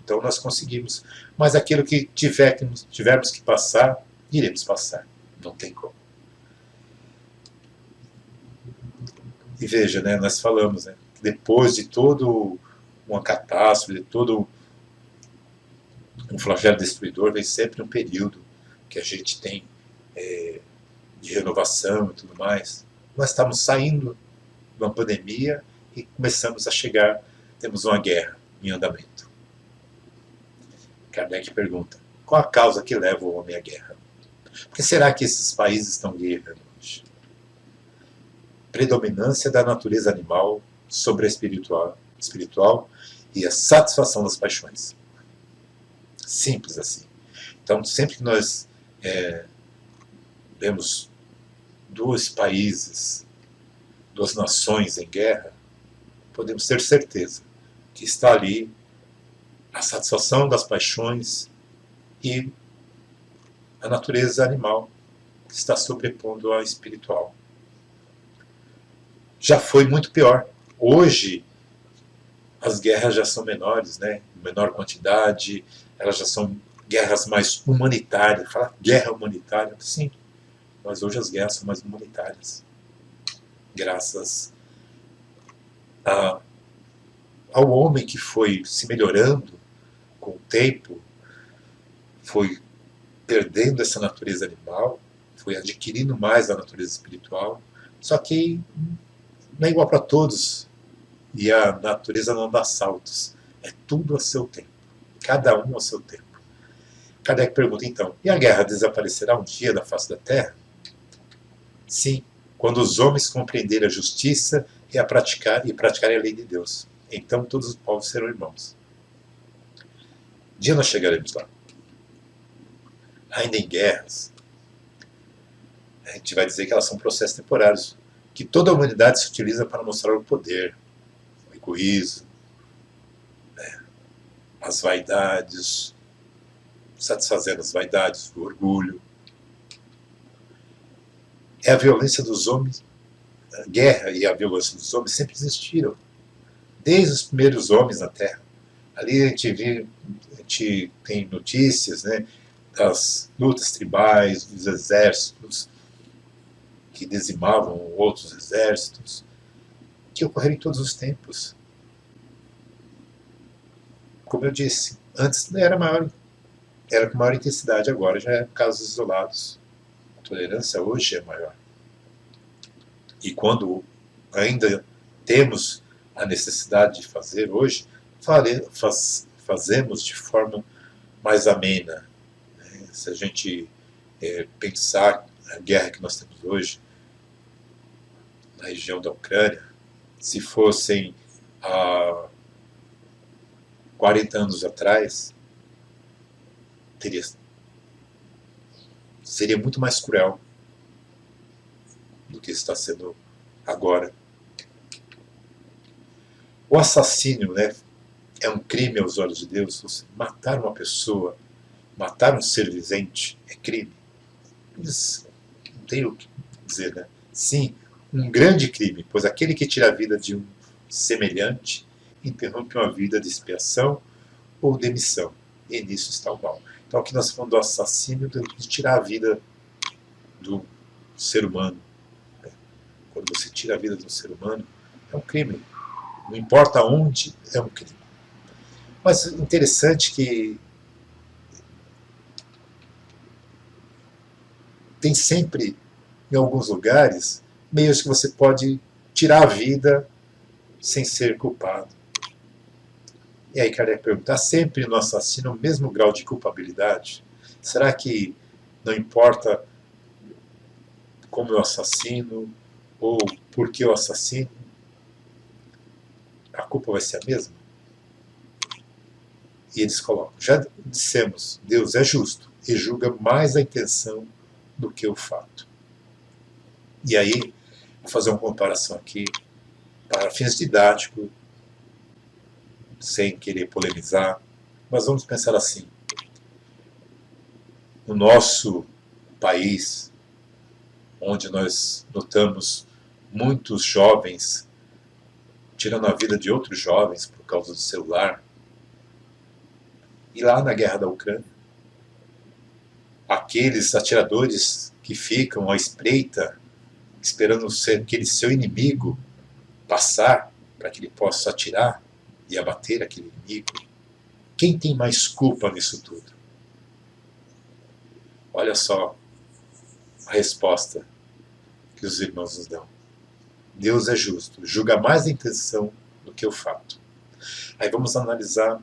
Então nós conseguimos. Mas aquilo que tivermos que passar, iremos passar. Não tem como. E veja, nós falamos, que depois de todo uma catástrofe, de todo um flagelo destruidor, vem sempre um período que a gente tem de renovação e tudo mais. Nós estamos saindo de uma pandemia e começamos a chegar, temos uma guerra em andamento. Kardec pergunta, qual a causa que leva o homem à guerra? Por que será que esses países estão guerreando? predominância da natureza animal sobre a espiritual e a satisfação das paixões. Simples assim. Então, sempre que nós vemos dois países, duas nações em guerra, podemos ter certeza que está ali a satisfação das paixões e a natureza animal que está sobrepondo a espiritual. Já foi muito pior. Hoje, as guerras já são menores, né? Menor quantidade, elas já são guerras mais humanitárias. Fala guerra humanitária, sim, mas hoje as guerras são mais humanitárias. Graças ao homem que foi se melhorando com o tempo, foi perdendo essa natureza animal, foi adquirindo mais a natureza espiritual, só que não é igual para todos, e a natureza não dá saltos, é tudo a seu tempo, cada um ao seu tempo. Kardec pergunta então, e a guerra desaparecerá um dia da face da Terra? Sim, quando os homens compreenderem a justiça e praticarem a lei de Deus, então todos os povos serão irmãos. Um dia nós chegaremos lá. Ainda em guerras, a gente vai dizer que elas são processos temporários, que toda a humanidade se utiliza para mostrar o poder, o egoísmo, as vaidades, satisfazendo as vaidades, o orgulho. É a violência dos homens, a guerra e a violência dos homens sempre existiram, desde os primeiros homens na Terra. Ali a gente tem notícias, né, das lutas tribais, dos exércitos que dizimavam outros exércitos, que ocorreram em todos os tempos. Como eu disse, antes era com maior intensidade, agora já é casos isolados. A tolerância hoje é maior. E quando ainda temos a necessidade de fazer hoje, fazemos de forma mais amena. Se a gente pensar a guerra que nós temos hoje na região da Ucrânia, se fossem há 40 anos atrás, seria muito mais cruel do que está sendo agora. O assassínio, né, é um crime aos olhos de Deus. Você matar uma pessoa, matar um ser vivente, é crime. Isso não tem o que dizer, né? Sim, um grande crime, pois aquele que tira a vida de um semelhante interrompe uma vida de expiação ou de missão. E nisso está o mal. Então aqui nós falamos do assassínio, de tirar a vida do ser humano. Quando você tira a vida de um ser humano, é um crime. Não importa onde, é um crime. Mas interessante que tem sempre, em alguns lugares, meios que você pode tirar a vida sem ser culpado. E aí Kardec pergunta, há sempre no assassino o mesmo grau de culpabilidade? Será que não importa como eu assassino ou por que eu assassino? A culpa vai ser a mesma? E eles colocam, já dissemos, Deus é justo e julga mais a intenção do que o fato. E aí, vou fazer uma comparação aqui, para fins didáticos, sem querer polemizar, mas vamos pensar assim. No nosso país, onde nós notamos muitos jovens tirando a vida de outros jovens por causa do celular, e lá na guerra da Ucrânia, aqueles atiradores que ficam à espreita, esperando aquele seu inimigo passar para que ele possa atirar e abater aquele inimigo. Quem tem mais culpa nisso tudo? Olha só a resposta que os irmãos nos dão. Deus é justo, julga mais a intenção do que o fato. Aí vamos analisar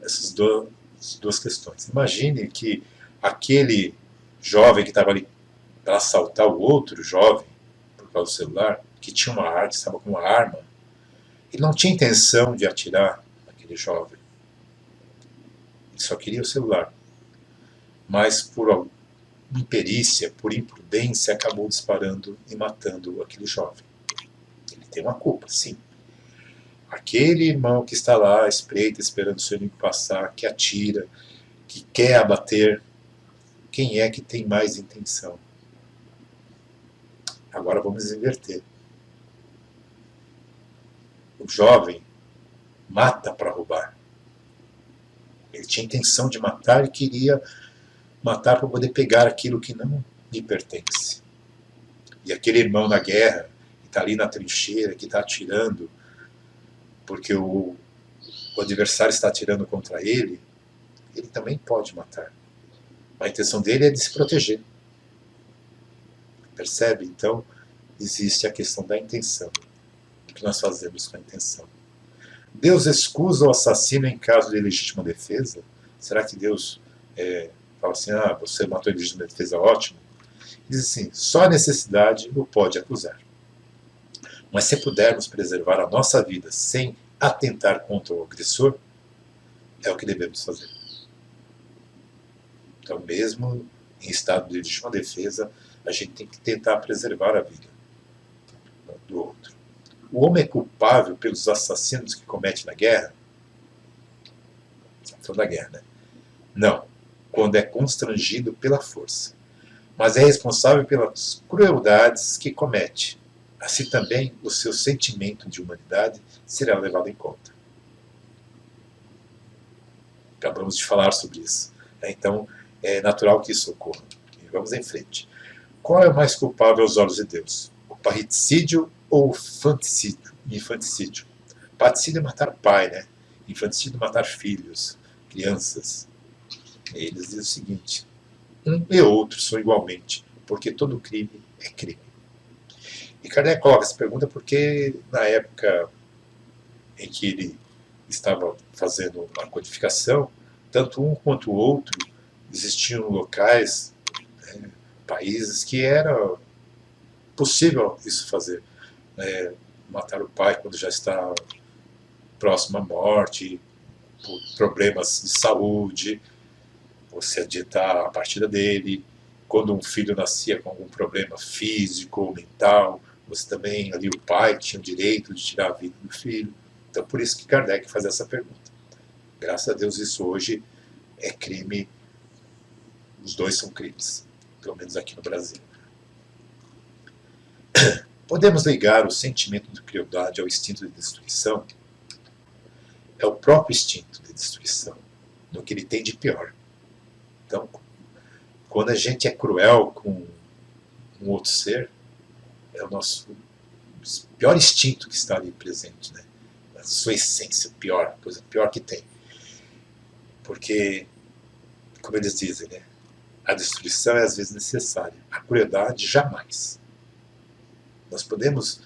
essas duas questões. Imagine que aquele jovem que estava ali para assaltar o outro jovem por causa do celular, que tinha uma arma, estava com uma arma, ele não tinha intenção de atirar naquele jovem. Ele só queria o celular. Mas por imperícia, por imprudência, acabou disparando e matando aquele jovem. Ele tem uma culpa, sim. Aquele irmão que está lá, espreita, esperando o seu inimigo passar, que atira, que quer abater, quem é que tem mais intenção? Agora vamos inverter. O jovem mata para roubar. Ele tinha intenção de matar e queria matar para poder pegar aquilo que não lhe pertence. E aquele irmão na guerra, que está ali na trincheira, que está atirando, porque o adversário está atirando contra ele, ele também pode matar. A intenção dele é de se proteger. Percebe? Então, existe a questão da intenção. O que nós fazemos com a intenção? Deus excusa o assassino em caso de legítima defesa? Será que Deus fala assim, você matou em legítima defesa, ótimo? Diz assim, só a necessidade o pode acusar. Mas se pudermos preservar a nossa vida sem atentar contra o agressor, é o que devemos fazer. Então, mesmo em estado de legítima defesa, a gente tem que tentar preservar a vida do outro. O homem é culpável pelos assassinos que comete na guerra? Estamos falando da guerra, né? Não, quando é constrangido pela força. Mas é responsável pelas crueldades que comete. Assim também o seu sentimento de humanidade será levado em conta. Acabamos de falar sobre isso. Então, é natural que isso ocorra. E vamos em frente. Qual é o mais culpável aos olhos de Deus? O parricídio ou o infanticídio? Parricídio é matar pai, né? Infanticídio é matar filhos, crianças. Eles dizem o seguinte, um e outro são igualmente, porque todo crime é crime. E Kardec coloca essa pergunta porque na época em que ele estava fazendo a codificação, tanto um quanto o outro, existiam locais, países que era possível isso fazer. Matar o pai quando já está próximo à morte, por problemas de saúde, você adiantar a partida dele. Quando um filho nascia com algum problema físico ou mental, você também, ali o pai, tinha o direito de tirar a vida do filho. Então, por isso que Kardec faz essa pergunta. Graças a Deus, isso hoje é crime. Os dois são crimes, pelo menos aqui no Brasil. Podemos ligar o sentimento de crueldade ao instinto de destruição? É o próprio instinto de destruição, no que ele tem de pior. Então, quando a gente é cruel com um outro ser, é o nosso pior instinto que está ali presente, né? A sua essência, pior, a coisa pior que tem. Porque, como eles dizem, né? A destruição é às vezes necessária, a crueldade jamais. Nós podemos,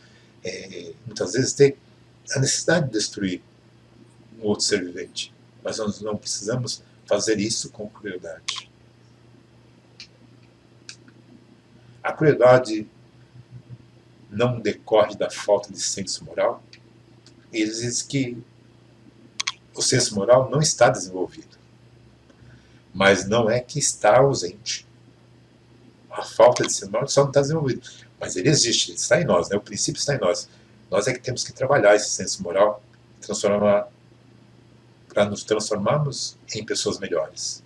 muitas vezes, ter a necessidade de destruir um outro ser vivente, mas nós não precisamos fazer isso com crueldade. A crueldade não decorre da falta de senso moral. Eles dizem que o senso moral não está desenvolvido, mas não é que está ausente. A falta de senso moral só não está desenvolvida, mas ele existe, ele está em nós, né? O princípio está em nós. Nós é que temos que trabalhar esse senso moral, para nos transformarmos em pessoas melhores.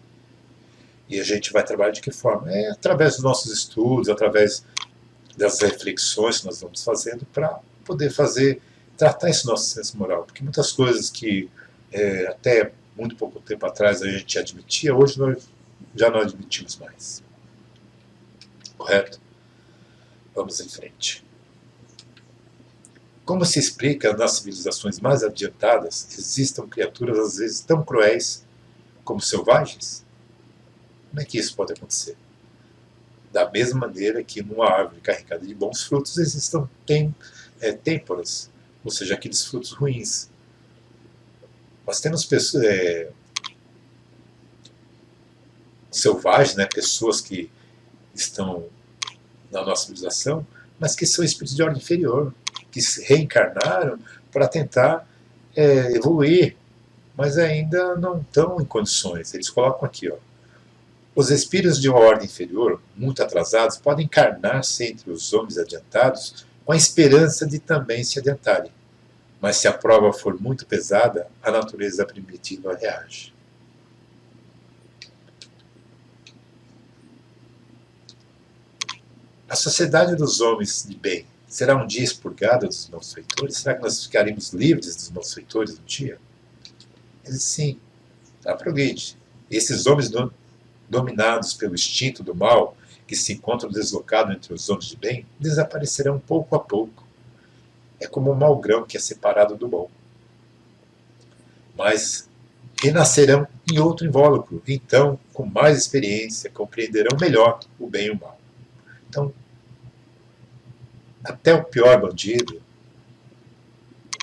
E a gente vai trabalhar de que forma? Através dos nossos estudos, através das reflexões que nós vamos fazendo para poder tratar esse nosso senso moral. Porque muitas coisas que até muito pouco tempo atrás a gente admitia, hoje nós já não admitimos mais. Correto? Vamos em frente. Como se explica nas civilizações mais adiantadas, existam criaturas às vezes tão cruéis como selvagens? Como é que isso pode acontecer? Da mesma maneira que numa árvore carregada de bons frutos existam têmporas, ou seja, aqueles frutos ruins. Nós temos pessoas selvagens, né, pessoas que estão na nossa civilização, mas que são espíritos de ordem inferior. que se reencarnaram para tentar evoluir, mas ainda não estão em condições. Eles colocam aqui, ó, os espíritos de uma ordem inferior, muito atrasados, podem encarnar-se entre os homens adiantados com a esperança de também se adiantarem. Mas se a prova for muito pesada, a natureza primitiva reage. A sociedade dos homens de bem será um dia expurgada dos malfeitores? Será que nós ficaremos livres dos malfeitores um dia? Ele sim, tá, progride. Esses homens dominados pelo instinto do mal, que se encontram deslocados entre os homens de bem, desaparecerão pouco a pouco. É como um mau grão que é separado do bom. Mas renascerão em outro invólucro, então, com mais experiência, compreenderão melhor o bem e o mal. Então, até o pior bandido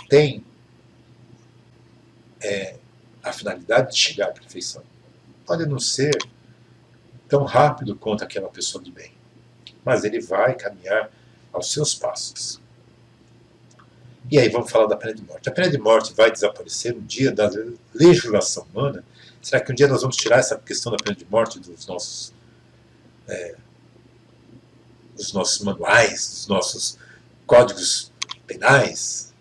tem a finalidade de chegar à perfeição. Pode não ser tão rápido quanto aquela pessoa de bem, mas ele vai caminhar aos seus passos. E aí vamos falar da pena de morte. A pena de morte vai desaparecer no dia da legislação humana? Será que um dia nós vamos tirar essa questão da pena de morte dos nossos manuais, dos nossos códigos penais?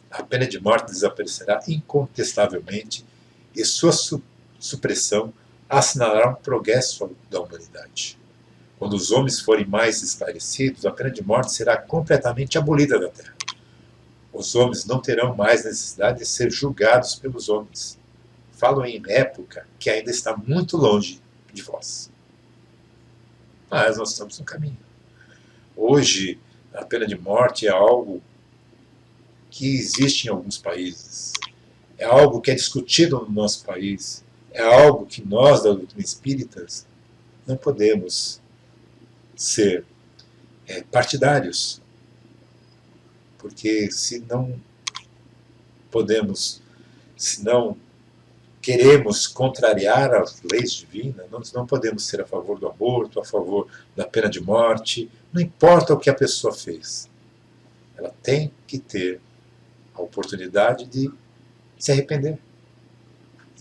A pena de morte desaparecerá incontestavelmente e sua supressão assinará um progresso da humanidade. Quando os homens forem mais esclarecidos, a pena de morte será completamente abolida da Terra. Os homens não terão mais necessidade de ser julgados pelos homens. Falo em época que ainda está muito longe de vós. Mas nós estamos no caminho. Hoje, a pena de morte é algo que existe em alguns países. É algo que é discutido no nosso país. É algo que nós, da doutrina espírita, não podemos ser partidários. Porque se não podemos, se não queremos contrariar as leis divinas, nós não podemos ser a favor do aborto, a favor da pena de morte, não importa o que a pessoa fez. Ela tem que ter a oportunidade de se arrepender.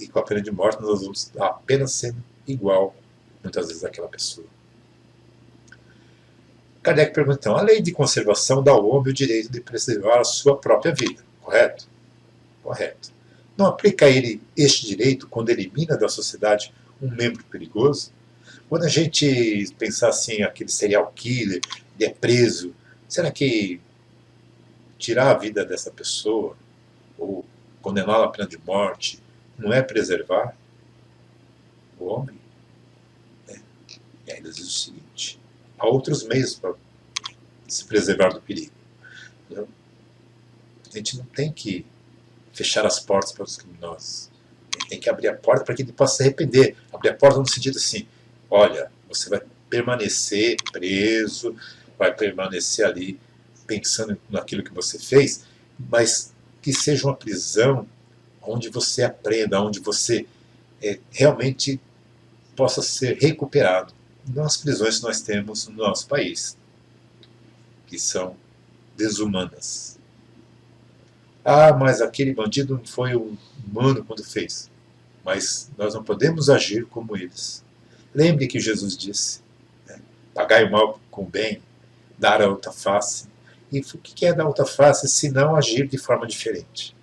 E com a pena de morte nós vamos apenas ser igual, muitas vezes, àquela pessoa. Kardec pergunta, então, a lei de conservação dá ao homem o direito de preservar a sua própria vida, correto? Correto. Não aplica a ele este direito quando elimina da sociedade um membro perigoso? Quando a gente pensar assim, aquele serial killer, ele é preso, será que tirar a vida dessa pessoa, ou condená-la à pena de morte, não é preservar o homem? E ainda diz o seguinte, há outros meios para se preservar do perigo. A gente não tem que fechar as portas para os criminosos. A gente tem que abrir a porta para que ele possa se arrepender. Abrir a porta no sentido assim, olha, você vai permanecer preso, vai permanecer ali pensando naquilo que você fez, mas que seja uma prisão onde você aprenda, onde você realmente possa ser recuperado. Não as prisões que nós temos no nosso país, que são desumanas. Ah, mas aquele bandido não foi humano quando fez. Mas nós não podemos agir como eles. Lembre que Jesus disse, pagai o mal com o bem, dar a outra face. E o que é dar outra face se não agir de forma diferente?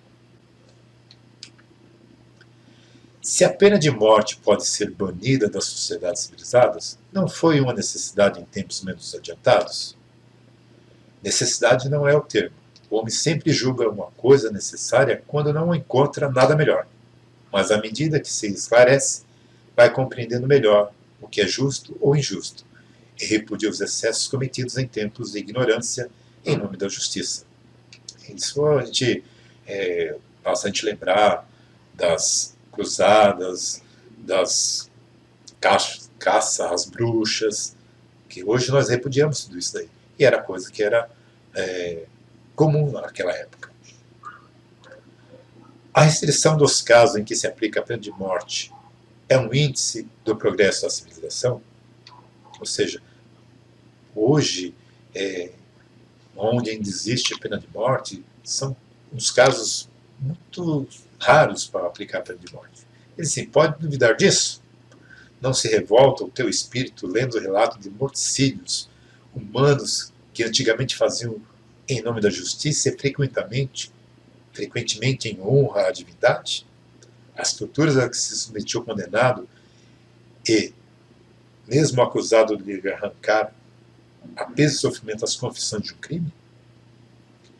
Se a pena de morte pode ser banida das sociedades civilizadas, não foi uma necessidade em tempos menos adiantados? Necessidade não é o termo. O homem sempre julga uma coisa necessária quando não encontra nada melhor. Mas à medida que se esclarece, vai compreendendo melhor o que é justo ou injusto, e repudia os excessos cometidos em tempos de ignorância em nome da justiça. Isso a gente basta a gente lembrar das cruzadas, das caças às bruxas, que hoje nós repudiamos tudo isso daí. E era coisa que era comum naquela época. A restrição dos casos em que se aplica a pena de morte é um índice do progresso da civilização? Ou seja, hoje onde ainda existe pena de morte, são uns casos muito raros para aplicar a pena de morte. Ele sim, pode duvidar disso? Não se revolta o teu espírito lendo o relato de morticínios humanos que antigamente faziam em nome da justiça e frequentemente em honra à divindade? As torturas a que se submetiu o condenado e, mesmo acusado de lhe arrancar a peso e sofrimento as confissões de um crime?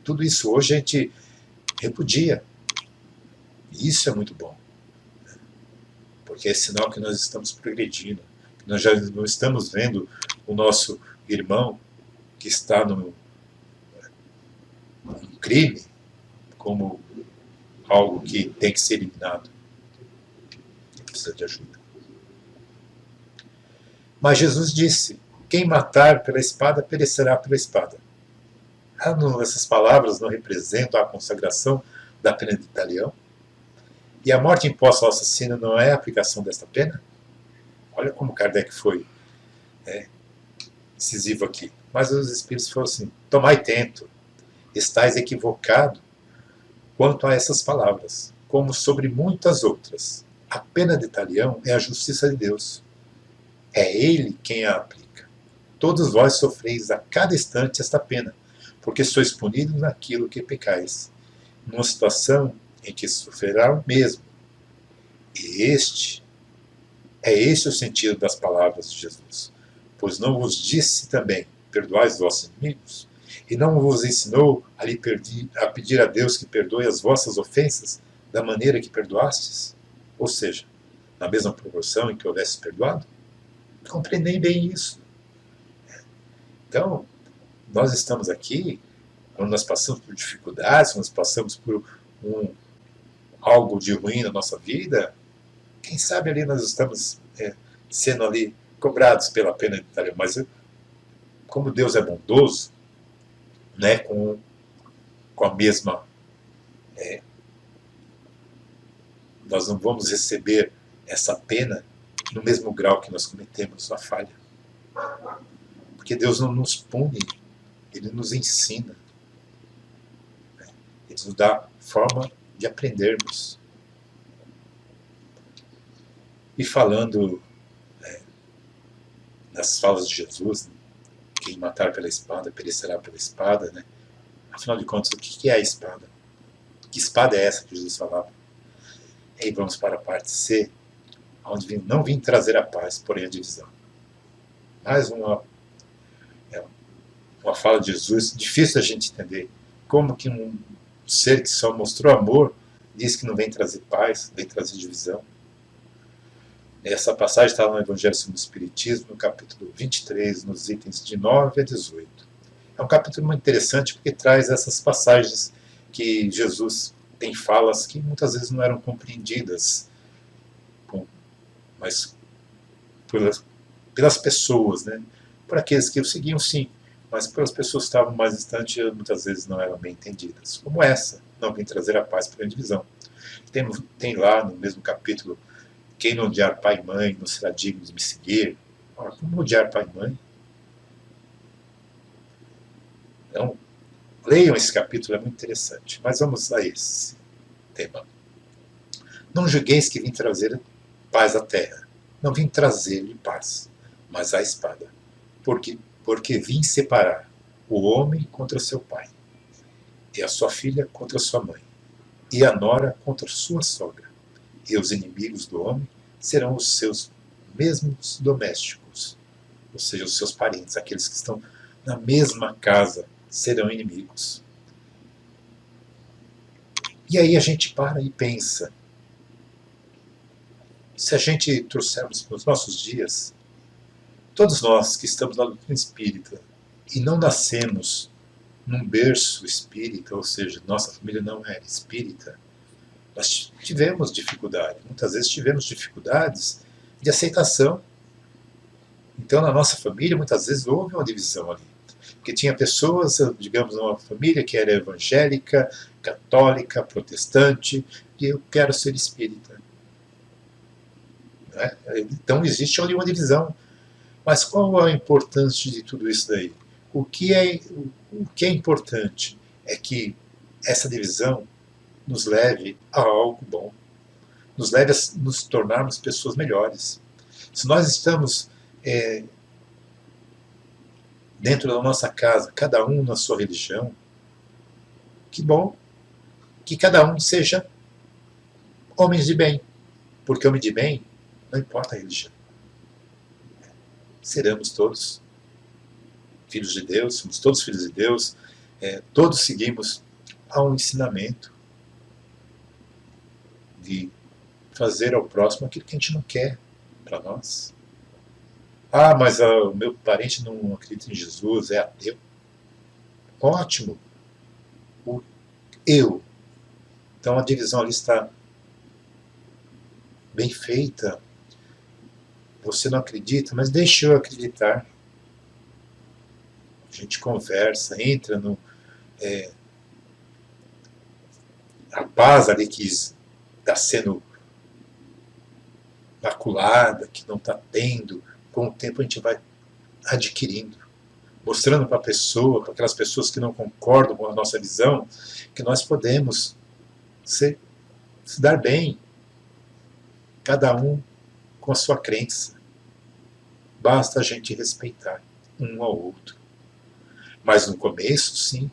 Tudo isso hoje a gente repudia. E isso é muito bom. Porque é sinal que nós estamos progredindo. Que nós já não estamos vendo o nosso irmão que está num crime como algo que tem que ser eliminado. Que precisa de ajuda. Mas Jesus disse: quem matar pela espada, perecerá pela espada. Essas palavras não representam a consagração da pena de talião? E a morte imposta ao assassino não é a aplicação desta pena? Olha como Kardec foi incisivo aqui. Mas os espíritos falaram assim: tomai tento, estais equivocado quanto a essas palavras, como sobre muitas outras. A pena de talião é a justiça de Deus. É Ele quem a aplica. Todos vós sofreis a cada instante esta pena, porque sois punidos naquilo que pecais, numa situação em que sofrerá o mesmo. E este o sentido das palavras de Jesus. Pois não vos disse também, perdoai os vossos inimigos? E não vos ensinou a pedir a Deus que perdoe as vossas ofensas da maneira que perdoastes? Ou seja, na mesma proporção em que houvesse perdoado? Compreendei bem isso. Então, nós estamos aqui, quando nós passamos por dificuldades, quando nós passamos por algo de ruim na nossa vida, quem sabe ali nós estamos sendo ali cobrados pela pena de talião. Mas como Deus é bondoso, né, com a mesma... nós não vamos receber essa pena no mesmo grau que nós cometemos a falha. Porque Deus não nos pune, Ele nos ensina. Ele nos dá forma de aprendermos. E falando nas falas de Jesus, quem matar pela espada, perecerá pela espada, né? Afinal de contas, o que é a espada? Que espada é essa que Jesus falava? E aí vamos para a parte C, onde não vim trazer a paz, porém a divisão. Mais uma fala de Jesus, difícil a gente entender. Como que um ser que só mostrou amor diz que não vem trazer paz, vem trazer divisão? Essa passagem está no Evangelho segundo o Espiritismo, no capítulo 23, nos itens de 9 a 18. É um capítulo muito interessante porque traz essas passagens que Jesus tem falas que muitas vezes não eram compreendidas, mas pelas pessoas, né? Por aqueles que o seguiam, sim, mas pelas pessoas que estavam mais distantes, muitas vezes não eram bem entendidas. Como essa, não vem trazer a paz pela divisão. Tem lá no mesmo capítulo: quem não odiar pai e mãe não será digno de me seguir. Ora, como odiar pai e mãe? Então, leiam esse capítulo, é muito interessante. Mas vamos a esse tema. Não julgueis que vim trazer paz à terra. Não vim trazer-lhe paz, mas a espada. Porque vim separar o homem contra seu pai, e a sua filha contra sua mãe, e a nora contra sua sogra. E os inimigos do homem serão os seus mesmos domésticos, ou seja, os seus parentes, aqueles que estão na mesma casa, serão inimigos. E aí a gente para e pensa, se a gente trouxermos para os nossos dias, todos nós que estamos na doutrina espírita e não nascemos num berço espírita, ou seja, nossa família não era espírita, nós tivemos dificuldade, muitas vezes tivemos dificuldades de aceitação. Então, na nossa família, muitas vezes houve uma divisão ali. Porque tinha pessoas, digamos, numa família que era evangélica, católica, protestante, e eu quero ser espírita. Então, existe ali uma divisão. Mas qual a importância de tudo isso daí? o que é importante é que essa divisão nos leve a algo bom, nos leve a nos tornarmos pessoas melhores. Se nós estamos dentro da nossa casa, cada um na sua religião, que bom que cada um seja homens de bem, porque homem de bem não importa a religião. Seremos todos filhos de Deus, somos todos filhos de Deus, todos seguimos a um ensinamento de fazer ao próximo aquilo que a gente não quer para nós. Ah, mas o meu parente não acredita em Jesus, é ateu. Ótimo. O eu. Então a divisão ali está bem feita. Você não acredita, mas deixa eu acreditar. A gente conversa, entra no... a paz ali que está sendo maculada, que não está tendo, com o tempo a gente vai adquirindo, mostrando para a pessoa, para aquelas pessoas que não concordam com a nossa visão, que nós podemos se dar bem, cada um com a sua crença. Basta a gente respeitar um ao outro. Mas no começo, sim,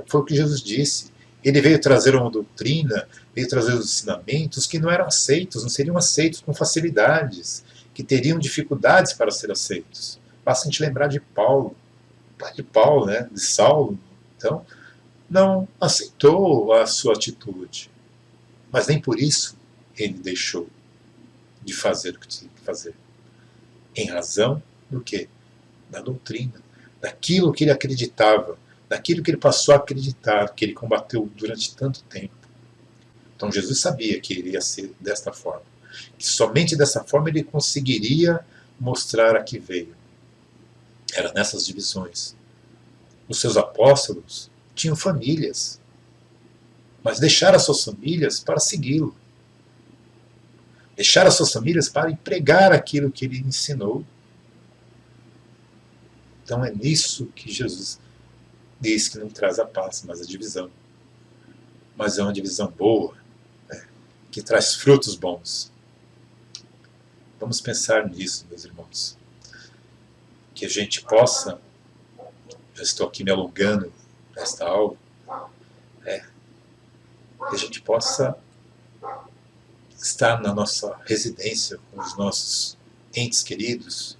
foi o que Jesus disse. Ele veio trazer uma doutrina, veio trazer os ensinamentos que não eram aceitos, não seriam aceitos com facilidades, que teriam dificuldades para ser aceitos. Basta a gente lembrar de Paulo, pai de Paulo, né, de Saulo. Então, não aceitou a sua atitude. Mas nem por isso ele deixou de fazer o que tinha que fazer. Em razão do quê? Da doutrina, daquilo que ele acreditava, daquilo que ele passou a acreditar, que ele combateu durante tanto tempo. Então Jesus sabia que ele ia ser desta forma, que somente dessa forma ele conseguiria mostrar a que veio. Era nessas divisões. Os seus apóstolos tinham famílias, mas deixaram as suas famílias para segui-lo. Deixaram as suas famílias para pregar aquilo que ele ensinou. Então é nisso que Jesus diz que não traz a paz, mas a divisão. Mas é uma divisão boa, né, que traz frutos bons. Vamos pensar nisso, meus irmãos. Que a gente possa, já estou aqui me alongando nesta aula, que a gente possa estar na nossa residência com os nossos entes queridos,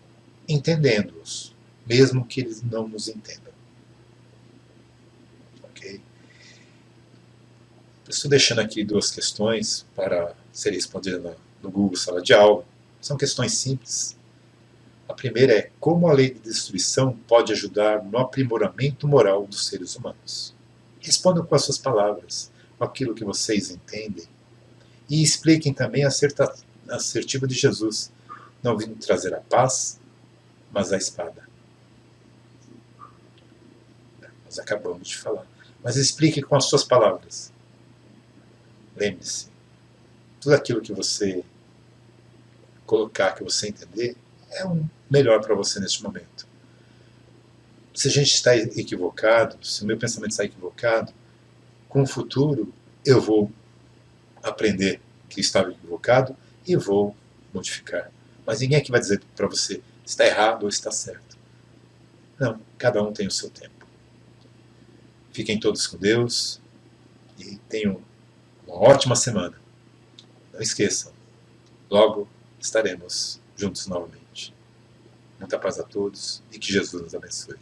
entendendo-os, mesmo que eles não nos entendam. Ok? Estou deixando aqui duas questões para serem respondidas no Google Sala de Aula. São questões simples. A primeira é: como a lei de destruição pode ajudar no aprimoramento moral dos seres humanos? Respondam com as suas palavras, com aquilo que vocês entendem. E expliquem também a assertiva de Jesus: não vim trazer a paz, mas a espada. Nós acabamos de falar. Mas explique com as suas palavras. Lembre-se, tudo aquilo que você colocar, que você entender, é o melhor para você neste momento. Se a gente está equivocado, se o meu pensamento está equivocado, com o futuro eu vou aprender que estava equivocado e vou modificar. Mas ninguém aqui vai dizer para você se está errado ou está certo. Não, cada um tem o seu tempo. Fiquem todos com Deus e tenham uma ótima semana. Não esqueçam, logo estaremos juntos novamente. Muita paz a todos e que Jesus nos abençoe.